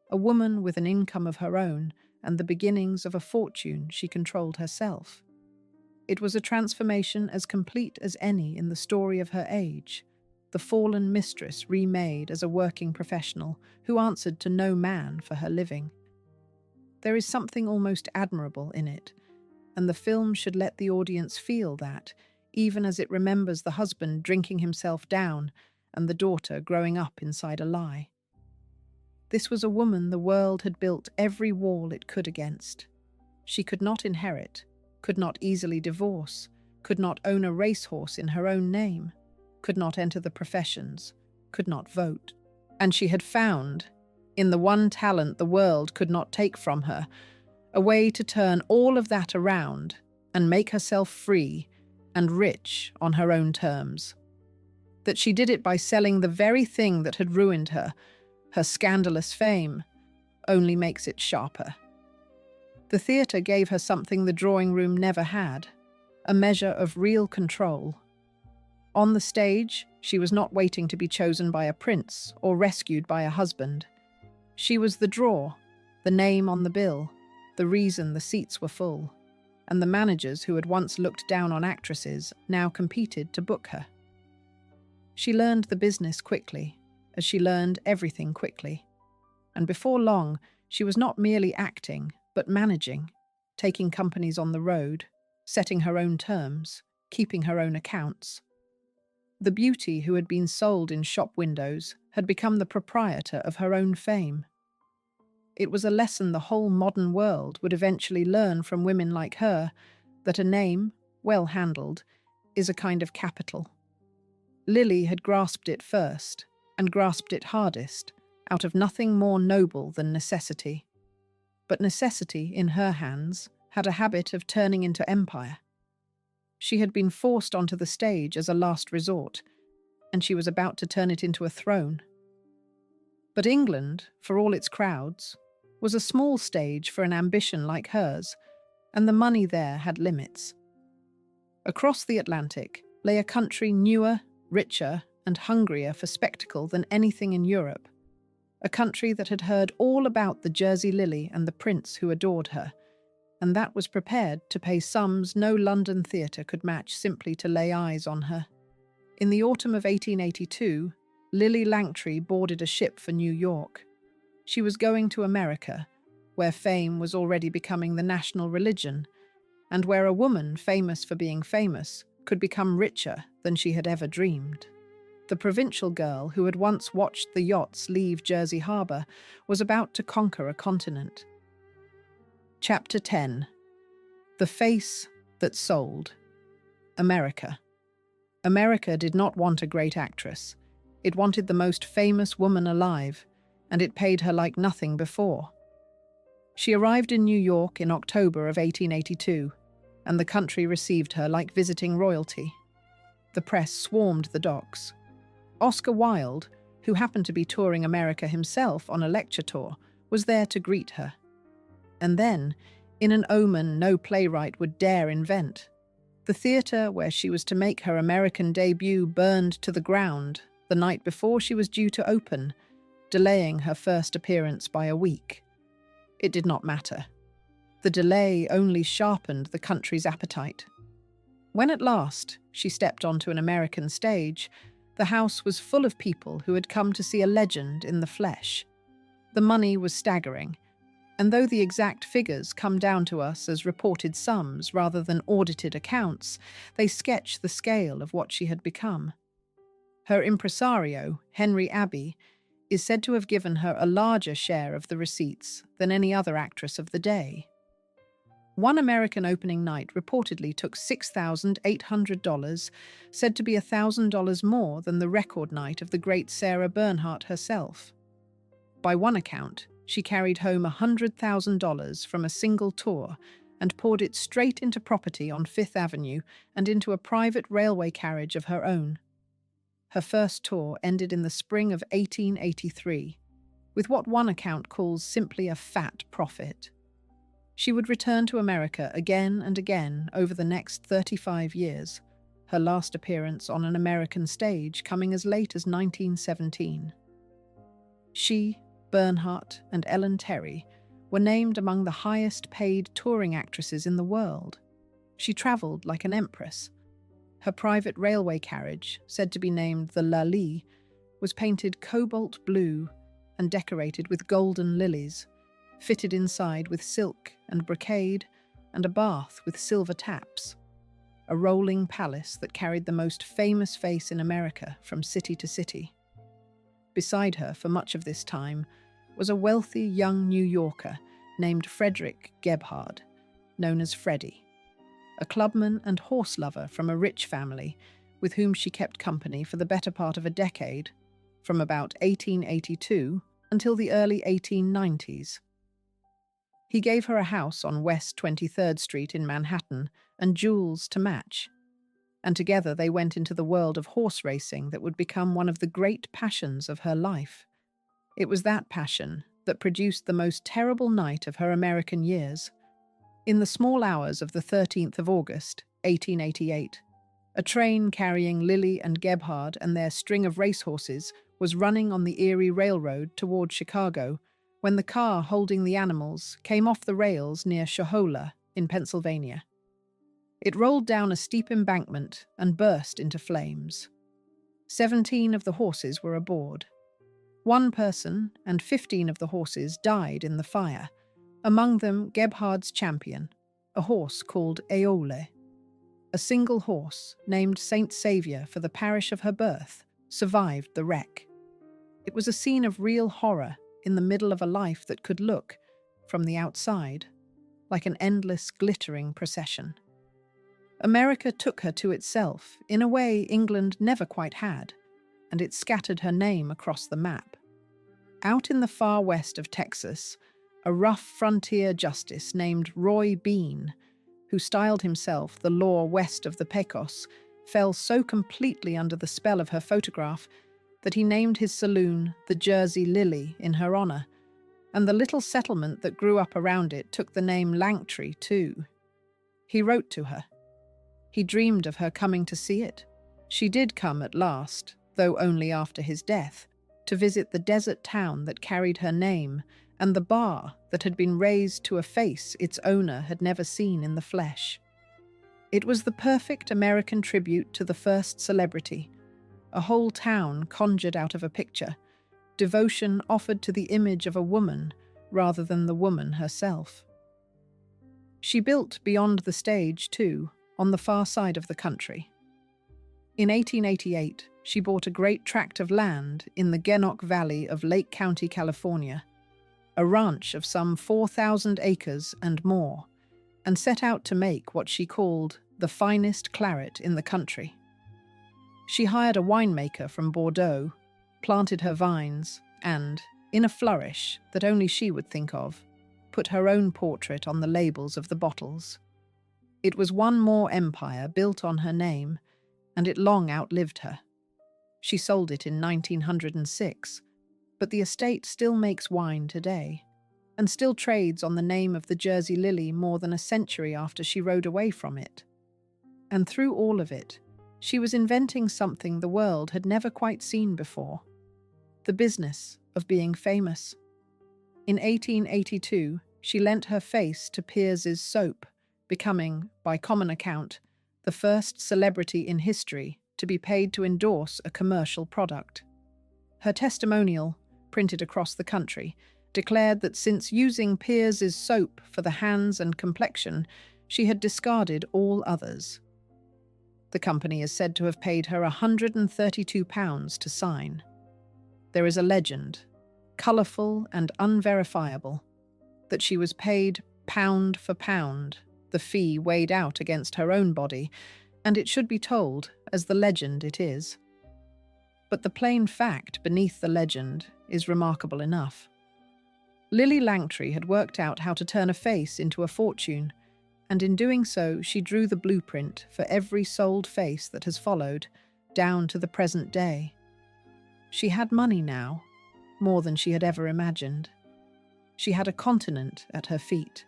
a woman with an income of her own and the beginnings of a fortune she controlled herself. It was a transformation as complete as any in the story of her age, the fallen mistress remade as a working professional who answered to no man for her living. There is something almost admirable in it, and the film should let the audience feel that, even as it remembers the husband drinking himself down and the daughter growing up inside a lie. This was a woman the world had built every wall it could against. She could not inherit, could not easily divorce, could not own a racehorse in her own name, could not enter the professions, could not vote. And she had found, in the one talent the world could not take from her, a way to turn all of that around and make herself free and rich on her own terms. That she did it by selling the very thing that had ruined her, her scandalous fame, only makes it sharper. The theatre gave her something the drawing room never had, a measure of real control. On the stage, she was not waiting to be chosen by a prince or rescued by a husband. She was the draw, the name on the bill, the reason the seats were full, and the managers who had once looked down on actresses now competed to book her. She learned the business quickly, as she learned everything quickly, and before long she was not merely acting, but managing, taking companies on the road, setting her own terms, keeping her own accounts. The beauty who had been sold in shop windows had become the proprietor of her own fame. It was a lesson the whole modern world would eventually learn from women like her, that a name, well handled, is a kind of capital. Lillie had grasped it first, and grasped it hardest, out of nothing more noble than necessity. But necessity, in her hands, had a habit of turning into empire. She had been forced onto the stage as a last resort, and she was about to turn it into a throne. But England, for all its crowds, was a small stage for an ambition like hers, and the money there had limits. Across the Atlantic lay a country newer, richer, and hungrier for spectacle than anything in Europe. A country that had heard all about the Jersey Lily and the prince who adored her, and that was prepared to pay sums no London theatre could match simply to lay eyes on her. In the autumn of 1882, Lillie Langtry boarded a ship for New York. She was going to America, where fame was already becoming the national religion, and where a woman famous for being famous could become richer than she had ever dreamed. The provincial girl who had once watched the yachts leave Jersey Harbour was about to conquer a continent. Chapter 10. The Face That Sold. America. America did not want a great actress. It wanted the most famous woman alive, and it paid her like nothing before. She arrived in New York in October of 1882, and the country received her like visiting royalty. The press swarmed the docks. Oscar Wilde, who happened to be touring America himself on a lecture tour, was there to greet her. And then, in an omen no playwright would dare invent, the theatre where she was to make her American debut burned to the ground the night before she was due to open, delaying her first appearance by a week. It did not matter. The delay only sharpened the country's appetite. When at last she stepped onto an American stage, the house was full of people who had come to see a legend in the flesh. The money was staggering, and though the exact figures come down to us as reported sums rather than audited accounts, they sketch the scale of what she had become. Her impresario, Henry Abbey, is said to have given her a larger share of the receipts than any other actress of the day. One American opening night reportedly took $6,800, said to be $1,000 more than the record night of the great Sarah Bernhardt herself. By one account, she carried home $100,000 from a single tour and poured it straight into property on Fifth Avenue and into a private railway carriage of her own. Her first tour ended in the spring of 1883, with what one account calls simply a fat profit. She would return to America again and again over the next 35 years, her last appearance on an American stage coming as late as 1917. She, Bernhardt, and Ellen Terry were named among the highest-paid touring actresses in the world. She travelled like an empress. Her private railway carriage, said to be named the Lillie, was painted cobalt blue and decorated with golden lilies, fitted inside with silk and brocade and a bath with silver taps. A rolling palace that carried the most famous face in America from city to city. Beside her, for much of this time, was a wealthy young New Yorker named Frederick Gebhard, known as Freddie, a clubman and horse lover from a rich family with whom she kept company for the better part of a decade, from about 1882 until the early 1890s. He gave her a house on West 23rd Street in Manhattan and jewels to match, and together they went into the world of horse racing that would become one of the great passions of her life. It was that passion that produced the most terrible night of her American years. In the small hours of the 13th of August, 1888, a train carrying Lillie and Gebhard and their string of racehorses was running on the Erie Railroad toward Chicago when the car holding the animals came off the rails near Shohola in Pennsylvania. It rolled down a steep embankment and burst into flames. 17 of the horses were aboard. One person and 15 of the horses died in the fire, among them Gebhard's champion, a horse called Aole. A single horse, named Saint Saviour for the parish of her birth, survived the wreck. It was a scene of real horror in the middle of a life that could look, from the outside, like an endless glittering procession. America took her to itself in a way England never quite had, and it scattered her name across the map. Out in the far west of Texas, a rough frontier justice named Roy Bean, who styled himself the law west of the Pecos, fell so completely under the spell of her photograph that he named his saloon the Jersey Lily in her honor, and the little settlement that grew up around it took the name Langtry too. He wrote to her. He dreamed of her coming to see it. She did come at last, though only after his death, to visit the desert town that carried her name and the bar that had been raised to a face its owner had never seen in the flesh. It was the perfect American tribute to the first celebrity, a whole town conjured out of a picture, devotion offered to the image of a woman rather than the woman herself. She built beyond the stage, too, on the far side of the country. In 1888, she bought a great tract of land in the Genok Valley of Lake County, California, a ranch of some 4,000 acres and more, and set out to make what she called the finest claret in the country. She hired a winemaker from Bordeaux, planted her vines, and, in a flourish that only she would think of, put her own portrait on the labels of the bottles. It was one more empire built on her name, and it long outlived her. She sold it in 1906, but the estate still makes wine today, and still trades on the name of the Jersey Lily more than a century after she rode away from it. And through all of it, she was inventing something the world had never quite seen before: the business of being famous. In 1882, she lent her face to Pears's soap, becoming, by common account, the first celebrity in history to be paid to endorse a commercial product. Her testimonial, printed across the country, declared that since using Pears's soap for the hands and complexion, she had discarded all others. The company is said to have paid her £132 to sign. There is a legend, colourful and unverifiable, that she was paid pound for pound, the fee weighed out against her own body, and it should be told as the legend it is. But the plain fact beneath the legend is remarkable enough. Lillie Langtry had worked out how to turn a face into a fortune, and in doing so she drew the blueprint for every sold face that has followed, down to the present day. She had money now, more than she had ever imagined. She had a continent at her feet.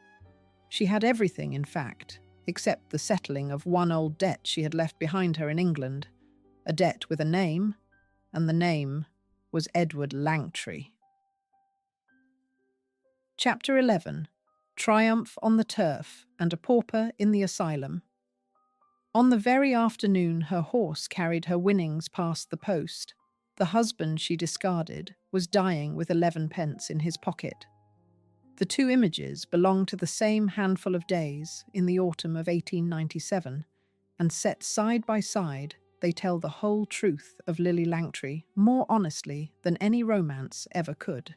She had everything, in fact, except the settling of one old debt she had left behind her in England, a debt with a name, and the name was Edward Langtry. Chapter 11. Triumph on the Turf and a Pauper in the Asylum. On the very afternoon her horse carried her winnings past the post, the husband she discarded was dying with 11p in his pocket. The two images belong to the same handful of days in the autumn of 1897, and set side by side, they tell the whole truth of Lillie Langtry more honestly than any romance ever could.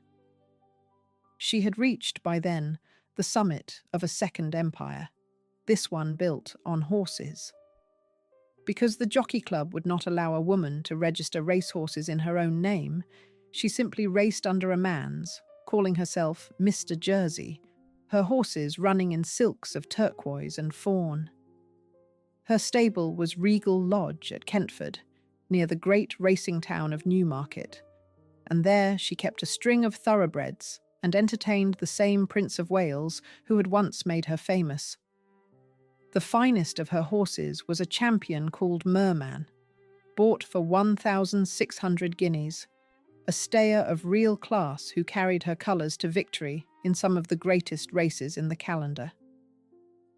She had reached, by then, the summit of a second empire, this one built on horses. Because the Jockey Club would not allow a woman to register racehorses in her own name, she simply raced under a man's, calling herself Mr. Jersey, her horses running in silks of turquoise and fawn. Her stable was Regal Lodge at Kentford, near the great racing town of Newmarket, and there she kept a string of thoroughbreds and entertained the same Prince of Wales who had once made her famous. The finest of her horses was a champion called Merman, bought for 1,600 guineas, a stayer of real class who carried her colours to victory in some of the greatest races in the calendar.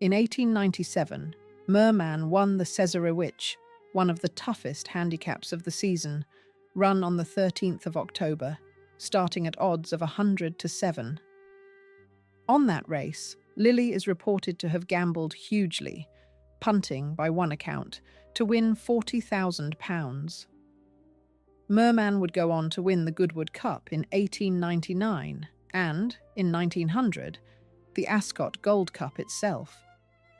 In 1897, Merman won the Cesarewitch, one of the toughest handicaps of the season, run on the 13th of October, starting at odds of 100 to 7. On that race, Lillie is reported to have gambled hugely, punting, by one account, to win £40,000. Merman would go on to win the Goodwood Cup in 1899 and, in 1900, the Ascot Gold Cup itself,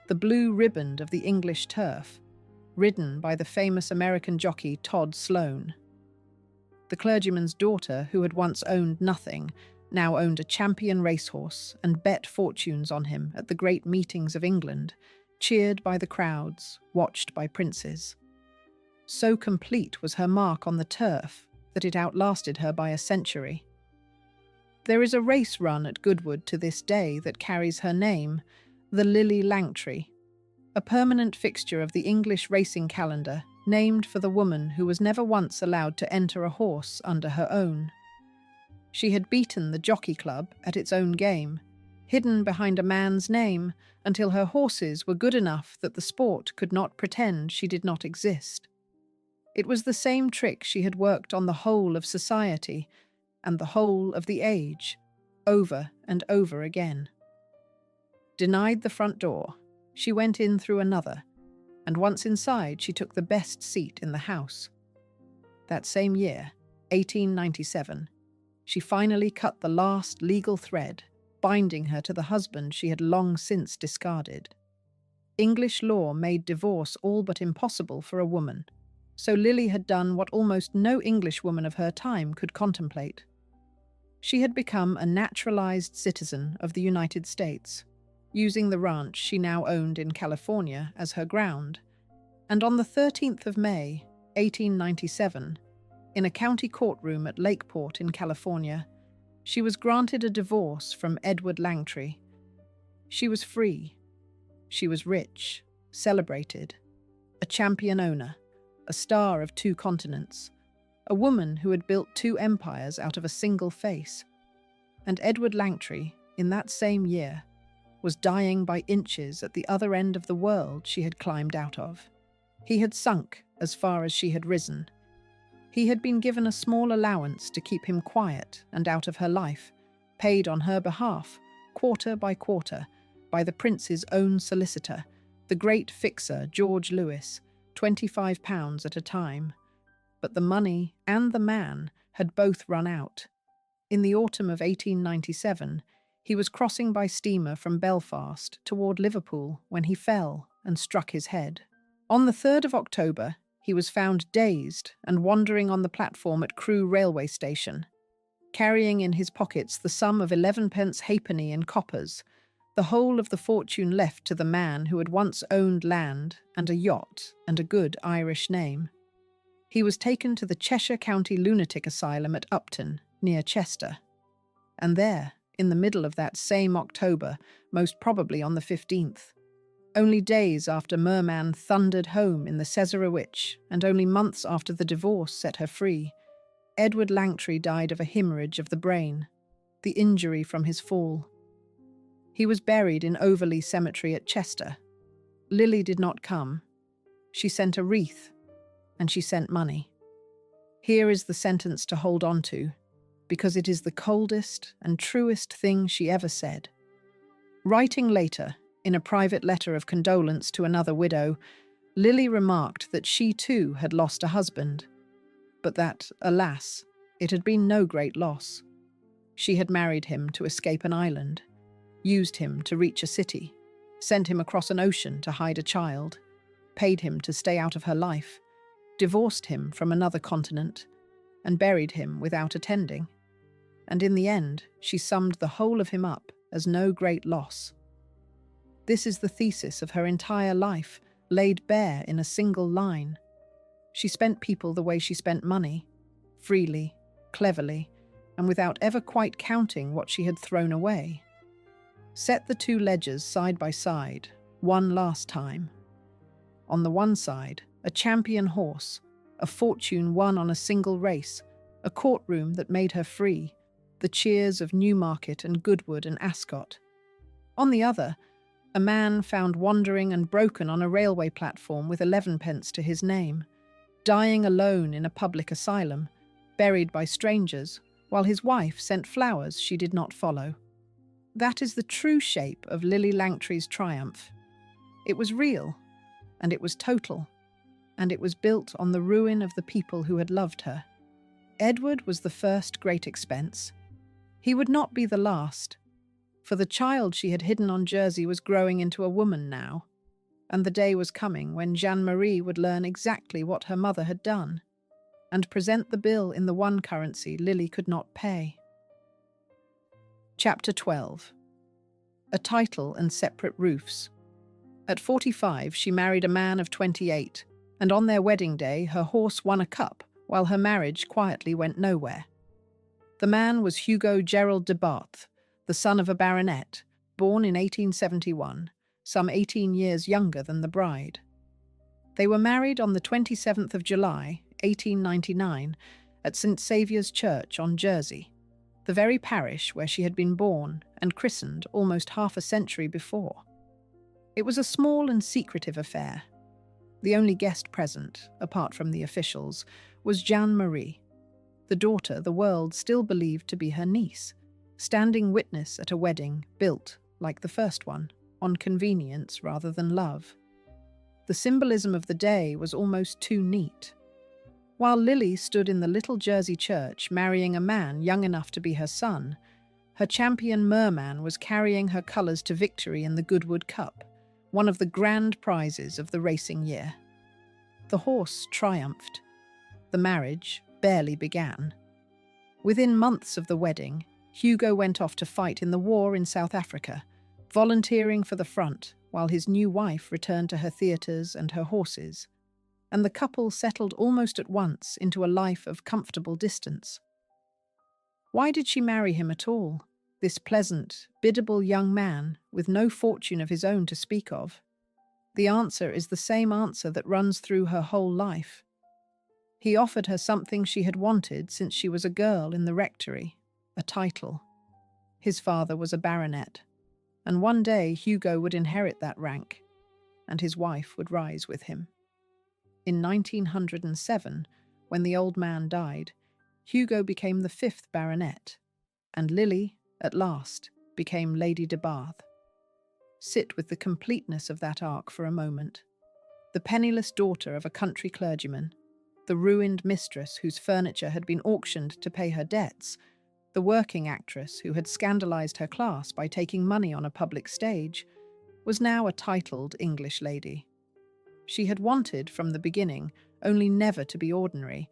the blue riband of the English turf, ridden by the famous American jockey Todd Sloane. The clergyman's daughter, who had once owned nothing, now owned a champion racehorse and bet fortunes on him at the great meetings of England, cheered by the crowds, watched by princes. So complete was her mark on the turf that it outlasted her by a century. There is a race run at Goodwood to this day that carries her name, the Lillie Langtry. a permanent fixture of the English racing calendar, named for the woman who was never once allowed to enter a horse under her own. She had beaten the Jockey Club at its own game, hidden behind a man's name until her horses were good enough that the sport could not pretend she did not exist. It was the same trick she had worked on the whole of society and the whole of the age, over and over again. Denied the front door, she went in through another, and once inside she took the best seat in the house. That same year, 1897, she finally cut the last legal thread, binding her to the husband she had long since discarded. English law made divorce all but impossible for a woman, so Lillie had done what almost no Englishwoman of her time could contemplate. She had become a naturalized citizen of the United States, using the ranch she now owned in California as her ground, and on the 13th of May, 1897, in a county courtroom at Lakeport in California, she was granted a divorce from Edward Langtry. She was free. She was rich, celebrated, a champion owner, a star of 2 continents, a woman who had built 2 empires out of a single face. And Edward Langtry, in that same year, was dying by inches at the other end of the world she had climbed out of. He had sunk as far as she had risen. He had been given a small allowance to keep him quiet and out of her life, paid on her behalf, quarter by quarter, by the prince's own solicitor, the great fixer George Lewis, £25 at a time. But the money and the man had both run out. In the autumn of 1897, he was crossing by steamer from Belfast toward Liverpool when he fell and struck his head. On the 3rd of October, he was found dazed and wandering on the platform at Crewe railway station, carrying in his pockets the sum of 11 halfpenny in coppers, the whole of the fortune left to the man who had once owned land and a yacht and a good Irish name. He was taken to the Cheshire County Lunatic Asylum at Upton, near Chester, and there, in the middle of that same October, most probably on the 15th, only days after Merman thundered home in the Cesarewitch, and only months after the divorce set her free, Edward Langtry died of a hemorrhage of the brain, the injury from his fall. He was buried in Overley Cemetery at Chester. Lillie did not come. She sent a wreath, and she sent money. Here is the sentence to hold on to, because it is the coldest and truest thing she ever said. Writing later, in a private letter of condolence to another widow, Lillie remarked that she too had lost a husband, but that, alas, it had been no great loss. She had married him to escape an island, used him to reach a city, sent him across an ocean to hide a child, paid him to stay out of her life, divorced him from another continent, and buried him without attending. And in the end, she summed the whole of him up as no great loss. This is the thesis of her entire life, laid bare in a single line. She spent people the way she spent money, freely, cleverly, and without ever quite counting what she had thrown away. Set the 2 ledgers side by side, one last time. On the one side, a champion horse, a fortune won on a single race, a courtroom that made her free, the cheers of Newmarket and Goodwood and Ascot. On the other, a man found wandering and broken on a railway platform with 11 to his name, dying alone in a public asylum, buried by strangers, while his wife sent flowers she did not follow. That is the true shape of Lillie Langtry's triumph. It was real, and it was total, and it was built on the ruin of the people who had loved her. Edward was the first great expense. He would not be the last, for the child she had hidden on Jersey was growing into a woman now, and the day was coming when Jeanne Marie would learn exactly what her mother had done, and present the bill in the one currency Lillie could not pay. Chapter 12. A title and separate roofs. At 45, she married a man of 28, and on their wedding day her horse won a cup, while her marriage quietly went nowhere. The man was Hugo Gerald de Barth, the son of a baronet, born in 1871, some 18 years younger than the bride. They were married on the 27th of July, 1899, at St. Saviour's Church on Jersey, the very parish where she had been born and christened almost half a century before. It was a small and secretive affair. The only guest present, apart from the officials, was Jeanne Marie, the daughter the world still believed to be her niece, standing witness at a wedding built, like the first one, on convenience rather than love. The symbolism of the day was almost too neat. While Lillie stood in the little Jersey church marrying a man young enough to be her son, her champion merman was carrying her colours to victory in the Goodwood Cup, one of the grand prizes of the racing year. The horse triumphed. The marriage barely began. Within months of the wedding, Hugo went off to fight in the war in South Africa, volunteering for the front while his new wife returned to her theatres and her horses, and the couple settled almost at once into a life of comfortable distance. Why did she marry him at all, this pleasant, biddable young man with no fortune of his own to speak of? The answer is the same answer that runs through her whole life. He offered her something she had wanted since she was a girl in the rectory, a title. His father was a baronet, and one day Hugo would inherit that rank, and his wife would rise with him. In 1907, when the old man died, Hugo became the 5th baronet, and Lillie, at last, became Lady de Bath. Sit with the completeness of that arc for a moment. The penniless daughter of a country clergyman, the ruined mistress whose furniture had been auctioned to pay her debts, the working actress who had scandalized her class by taking money on a public stage, was now a titled English lady. She had wanted, from the beginning, only never to be ordinary,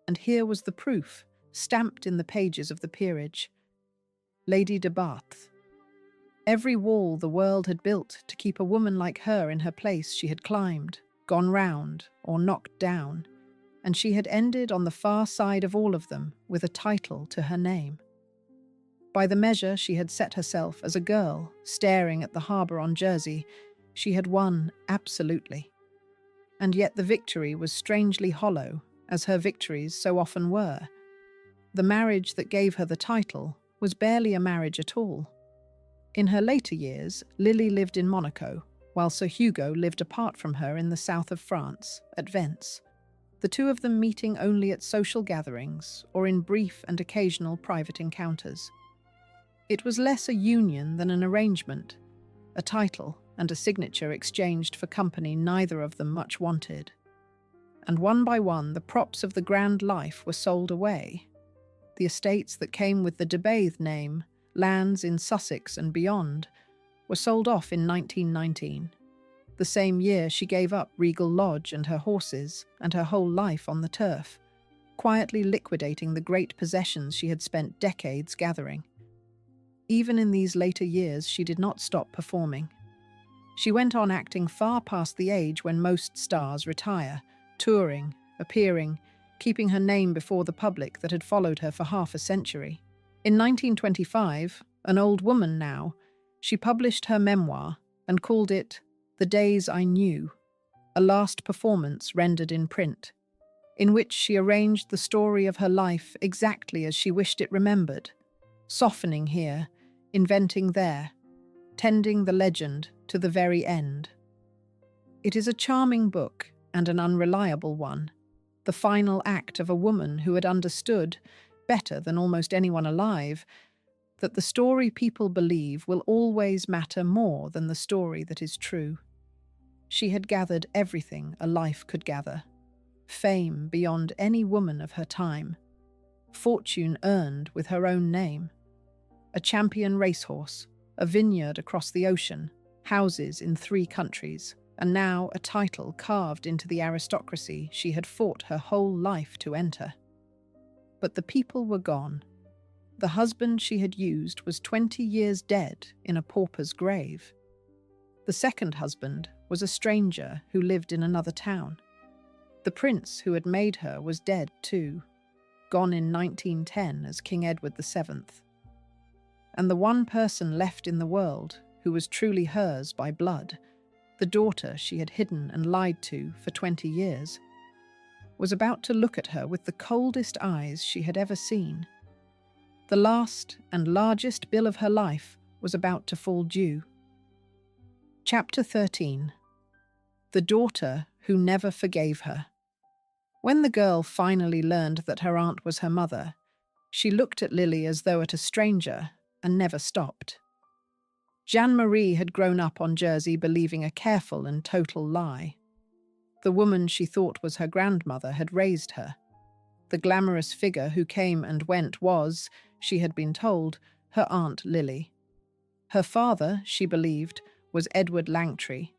and here was the proof, stamped in the pages of the peerage. Lady de Bath. Every wall the world had built to keep a woman like her in her place she had climbed, gone round, or knocked down, and she had ended on the far side of all of them with a title to her name. By the measure she had set herself as a girl, staring at the harbour on Jersey, she had won absolutely. And yet the victory was strangely hollow, as her victories so often were. The marriage that gave her the title was barely a marriage at all. In her later years, Lillie lived in Monaco, while Sir Hugo lived apart from her in the south of France, at Vence, the two of them meeting only at social gatherings or in brief and occasional private encounters. It was less a union than an arrangement, a title and a signature exchanged for company neither of them much wanted. And one by one the props of the grand life were sold away. The estates that came with the de Bath name, lands in Sussex and beyond, were sold off in 1919. The same year she gave up Regal Lodge and her horses and her whole life on the turf, quietly liquidating the great possessions she had spent decades gathering. Even in these later years she did not stop performing. She went on acting far past the age when most stars retire, touring, appearing, keeping her name before the public that had followed her for half a century. In 1925, an old woman now, she published her memoir and called it The Days I Knew, a last performance rendered in print, in which she arranged the story of her life exactly as she wished it remembered, softening here, inventing there, tending the legend to the very end. It is a charming book and an unreliable one, the final act of a woman who had understood, better than almost anyone alive, that the story people believe will always matter more than the story that is true. She had gathered everything a life could gather, fame beyond any woman of her time, fortune earned with her own name, a champion racehorse, a vineyard across the ocean, houses in 3 countries, and now a title carved into the aristocracy she had fought her whole life to enter. But the people were gone. The husband she had used was 20 years dead in a pauper's grave. The second husband was a stranger who lived in another town. The prince who had made her was dead too, gone in 1910 as King Edward VII. And the one person left in the world who was truly hers by blood, the daughter she had hidden and lied to for 20 years, was about to look at her with the coldest eyes she had ever seen. The last and largest bill of her life was about to fall due. Chapter 13. The daughter who never forgave her. When the girl finally learned that her aunt was her mother, she looked at Lillie as though at a stranger and never stopped. Jeanne Marie had grown up on Jersey believing a careful and total lie. The woman she thought was her grandmother had raised her. The glamorous figure who came and went was, she had been told, her Aunt Lillie. Her father, she believed, was Edward Langtry,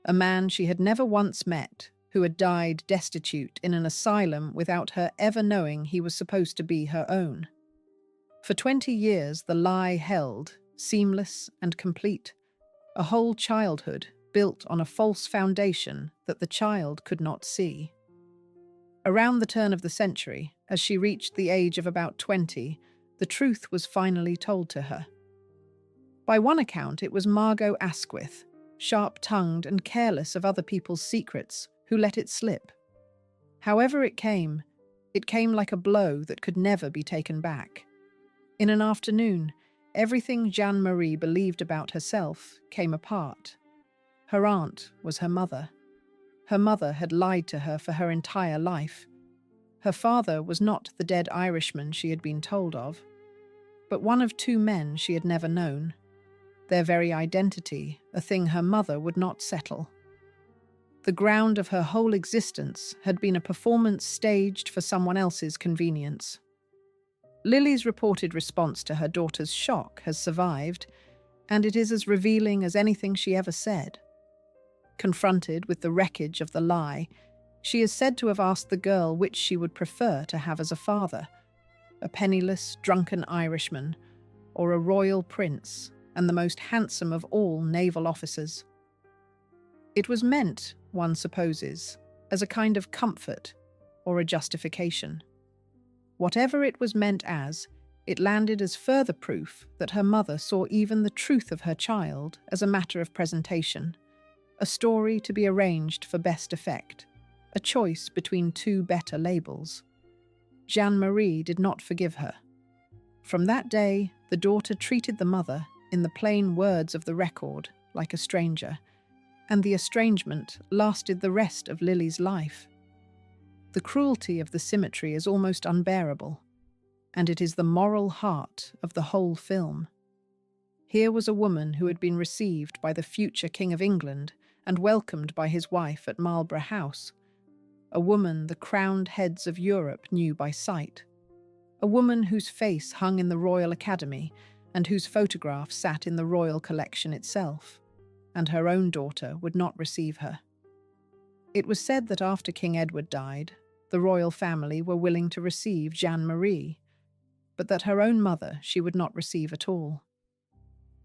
a man she had never once met, who had died destitute in an asylum without her ever knowing he was supposed to be her own. For 20 years the lie held, seamless and complete, a whole childhood built on a false foundation that the child could not see. Around the turn of the century, as she reached the age of about 20, the truth was finally told to her. By one account, it was Margot Asquith, sharp-tongued and careless of other people's secrets, who let it slip. However it came like a blow that could never be taken back. In an afternoon, everything Jeanne Marie believed about herself came apart. Her aunt was her mother. Her mother had lied to her for her entire life. Her father was not the dead Irishman she had been told of, but one of two men she had never known. Their very identity, a thing her mother would not settle. The ground of her whole existence had been a performance staged for someone else's convenience. Lillie's reported response to her daughter's shock has survived, and it is as revealing as anything she ever said. Confronted with the wreckage of the lie, she is said to have asked the girl which she would prefer to have as a father, a penniless, drunken Irishman, or a royal prince, and the most handsome of all naval officers. It was meant, one supposes, as a kind of comfort or a justification. Whatever it was meant as, it landed as further proof that her mother saw even the truth of her child as a matter of presentation, a story to be arranged for best effect, a choice between two better labels. Jeanne Marie did not forgive her. From that day, the daughter treated the mother, in the plain words of the record, like a stranger, and the estrangement lasted the rest of Lillie's life. The cruelty of the symmetry is almost unbearable, and it is the moral heart of the whole film. Here was a woman who had been received by the future King of England and welcomed by his wife at Marlborough House, a woman the crowned heads of Europe knew by sight, a woman whose face hung in the Royal Academy and whose photograph sat in the royal collection itself, and her own daughter would not receive her. It was said that after King Edward died, the royal family were willing to receive Jeanne Marie, but that her own mother she would not receive at all.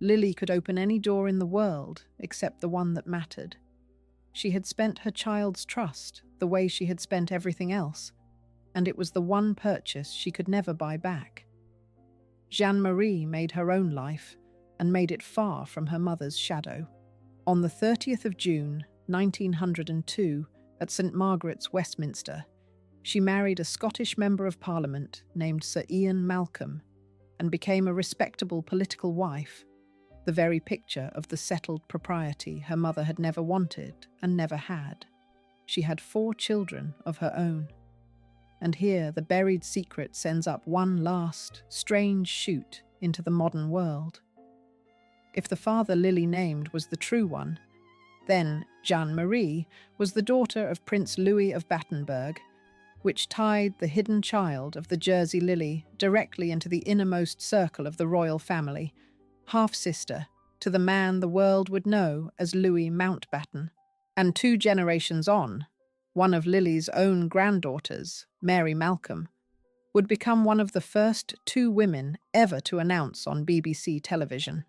Lillie could open any door in the world except the one that mattered. She had spent her child's trust the way she had spent everything else, and it was the one purchase she could never buy back. Jeanne Marie made her own life and made it far from her mother's shadow. On the 30th of June, 1902, at St. Margaret's, Westminster, she married a Scottish Member of Parliament named Sir Ian Malcolm and became a respectable political wife, the very picture of the settled propriety her mother had never wanted and never had. She had 4 children of her own. And here the buried secret sends up one last, strange shoot into the modern world. If the father Lillie named was the true one, then Jeanne Marie was the daughter of Prince Louis of Battenberg, which tied the hidden child of the Jersey Lillie directly into the innermost circle of the royal family, half-sister to the man the world would know as Louis Mountbatten. And 2 generations on, one of Lillie's own granddaughters, Mary Malcolm, would become one of the first 2 women ever to announce on BBC television.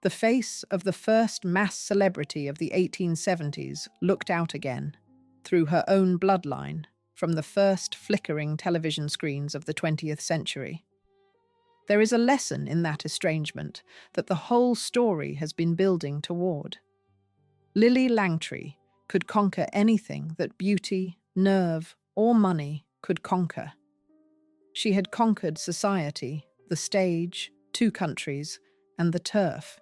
The face of the first mass celebrity of the 1870s looked out again, through her own bloodline, from the first flickering television screens of the 20th century. There is a lesson in that estrangement that the whole story has been building toward. Lillie Langtry could conquer anything that beauty, nerve, or money could conquer. She had conquered society, the stage, 2 countries, and the turf.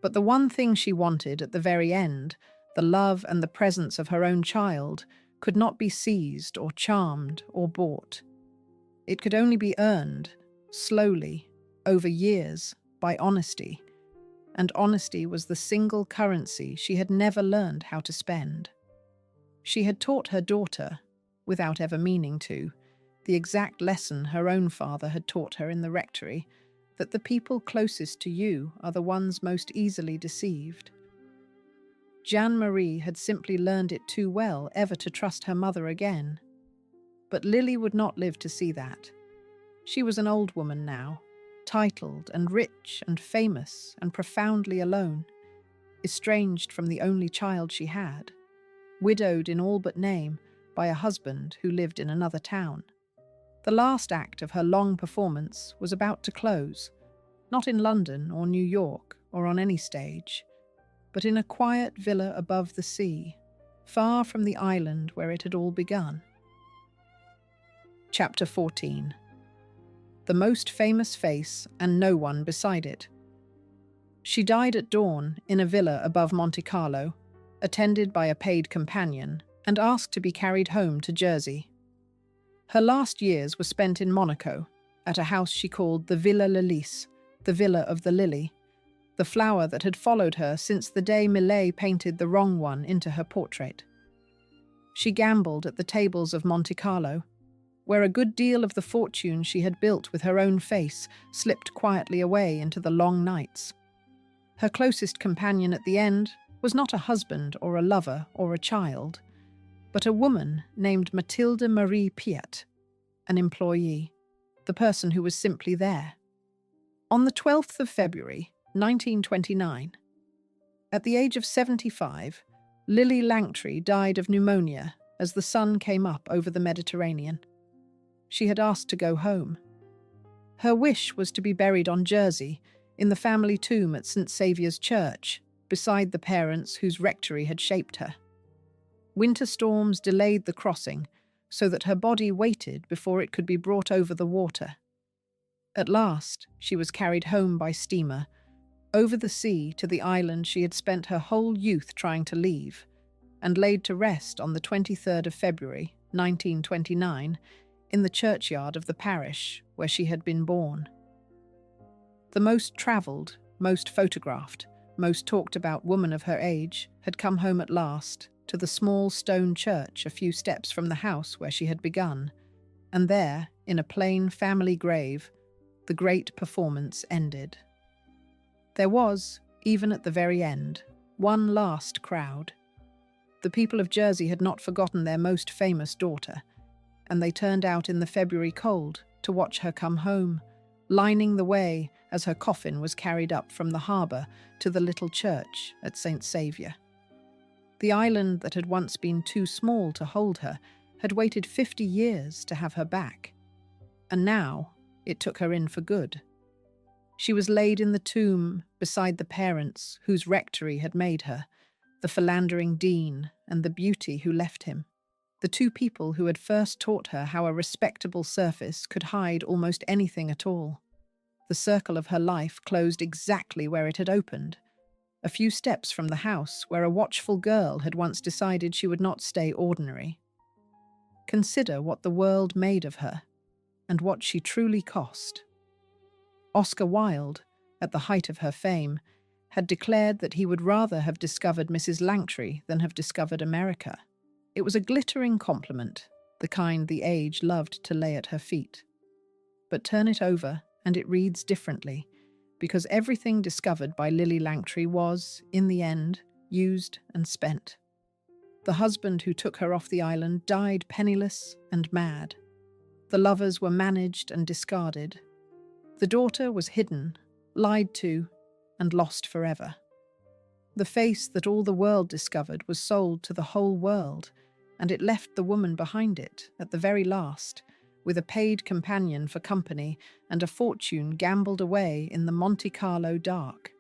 But the one thing she wanted at the very end, the love and the presence of her own child, could not be seized or charmed or bought. It could only be earned, slowly, over years, by honesty. And honesty was the single currency she had never learned how to spend. She had taught her daughter, without ever meaning to, the exact lesson her own father had taught her in the rectory, that the people closest to you are the ones most easily deceived. Jeanne Marie had simply learned it too well ever to trust her mother again. But Lillie would not live to see that. She was an old woman now, titled and rich and famous and profoundly alone, estranged from the only child she had, widowed in all but name by a husband who lived in another town. The last act of her long performance was about to close, not in London or New York or on any stage, but in a quiet villa above the sea, far from the island where it had all begun. Chapter 14. The most famous face and no one beside it. She died at dawn in a villa above Monte Carlo, attended by a paid companion, and asked to be carried home to Jersey. Her last years were spent in Monaco, at a house she called the Villa Lillis, the Villa of the Lily, the flower that had followed her since the day Millet painted the wrong one into her portrait. She gambled at the tables of Monte Carlo, where a good deal of the fortune she had built with her own face slipped quietly away into the long nights. Her closest companion at the end was not a husband or a lover or a child, but a woman named Mathilde Marie Piat, an employee, the person who was simply there. On the 12th of February, 1929, at the age of 75, Lillie Langtry died of pneumonia as the sun came up over the Mediterranean. She had asked to go home. Her wish was to be buried on Jersey, in the family tomb at St. Saviour's Church, beside the parents whose rectory had shaped her. Winter storms delayed the crossing, so that her body waited before it could be brought over the water. At last, she was carried home by steamer, over the sea to the island she had spent her whole youth trying to leave, and laid to rest on the 23rd of February, 1929, in the churchyard of the parish where she had been born. The most travelled, most photographed, most talked about woman of her age had come home at last to the small stone church a few steps from the house where she had begun, and there, in a plain family grave, the great performance ended. There was, even at the very end, one last crowd. The people of Jersey had not forgotten their most famous daughter, and they turned out in the February cold to watch her come home, lining the way as her coffin was carried up from the harbour to the little church at St. Saviour. The island that had once been too small to hold her had waited 50 years to have her back, and now it took her in for good. She was laid in the tomb beside the parents whose rectory had made her, the philandering dean and the beauty who left him, the 2 people who had first taught her how a respectable surface could hide almost anything at all. The circle of her life closed exactly where it had opened, a few steps from the house where a watchful girl had once decided she would not stay ordinary. Consider what the world made of her, and what she truly cost. Oscar Wilde, at the height of her fame, had declared that he would rather have discovered Mrs. Langtry than have discovered America. It was a glittering compliment, the kind the age loved to lay at her feet. But turn it over, and it reads differently, because everything discovered by Lillie Langtry was, in the end, used and spent. The husband who took her off the island died penniless and mad. The lovers were managed and discarded. The daughter was hidden, lied to, and lost forever. The face that all the world discovered was sold to the whole world, and it left the woman behind it, at the very last, with a paid companion for company and a fortune gambled away in the Monte Carlo dark.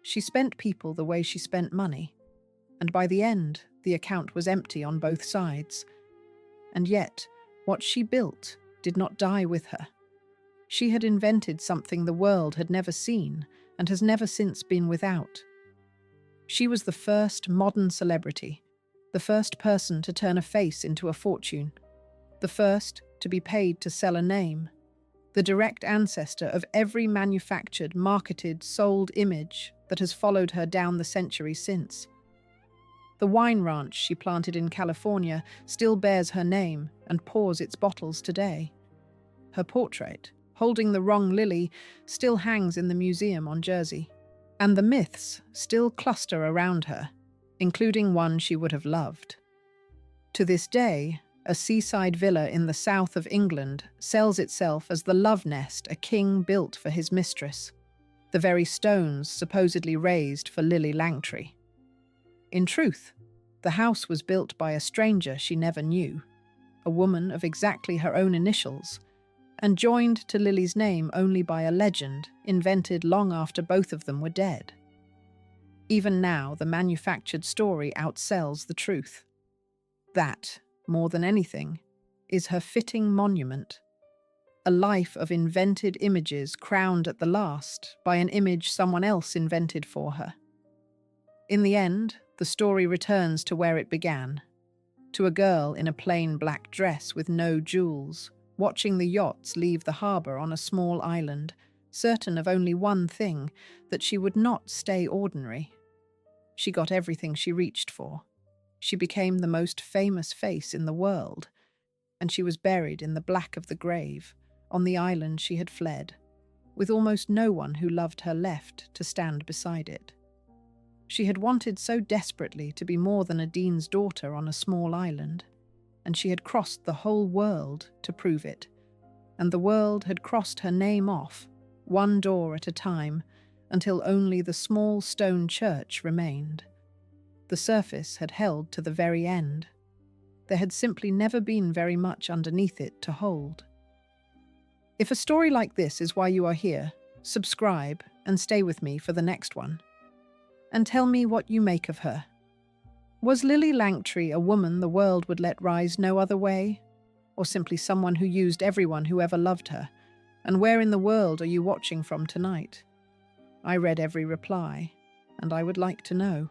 She spent people the way she spent money, and by the end, the account was empty on both sides. And yet, what she built did not die with her. She had invented something the world had never seen and has never since been without. She was the first modern celebrity, the first person to turn a face into a fortune, the first to be paid to sell a name, the direct ancestor of every manufactured, marketed, sold image that has followed her down the centuries since. The wine ranch she planted in California still bears her name and pours its bottles today. Her portrait, holding the wrong lily, still hangs in the museum on Jersey, and the myths still cluster around her, including one she would have loved. To this day, a seaside villa in the south of England sells itself as the love nest a king built for his mistress, the very stones supposedly raised for Lillie Langtry. In truth, the house was built by a stranger she never knew, a woman of exactly her own initials, and joined to Lillie's name only by a legend invented long after both of them were dead. Even now, the manufactured story outsells the truth. That, more than anything, is her fitting monument, a life of invented images crowned at the last by an image someone else invented for her. In the end, the story returns to where it began, to a girl in a plain black dress with no jewels, watching the yachts leave the harbour on a small island, certain of only one thing, that she would not stay ordinary. She got everything she reached for. She became the most famous face in the world, and she was buried in the black of the grave, on the island she had fled, with almost no one who loved her left to stand beside it. She had wanted so desperately to be more than a dean's daughter on a small island, and she had crossed the whole world to prove it, and the world had crossed her name off, one door at a time, until only the small stone church remained. The surface had held to the very end. There had simply never been very much underneath it to hold. If a story like this is why you are here, subscribe and stay with me for the next one. And tell me what you make of her. Was Lillie Langtry a woman the world would let rise no other way? Or simply someone who used everyone who ever loved her? And where in the world are you watching from tonight? I read every reply, and I would like to know.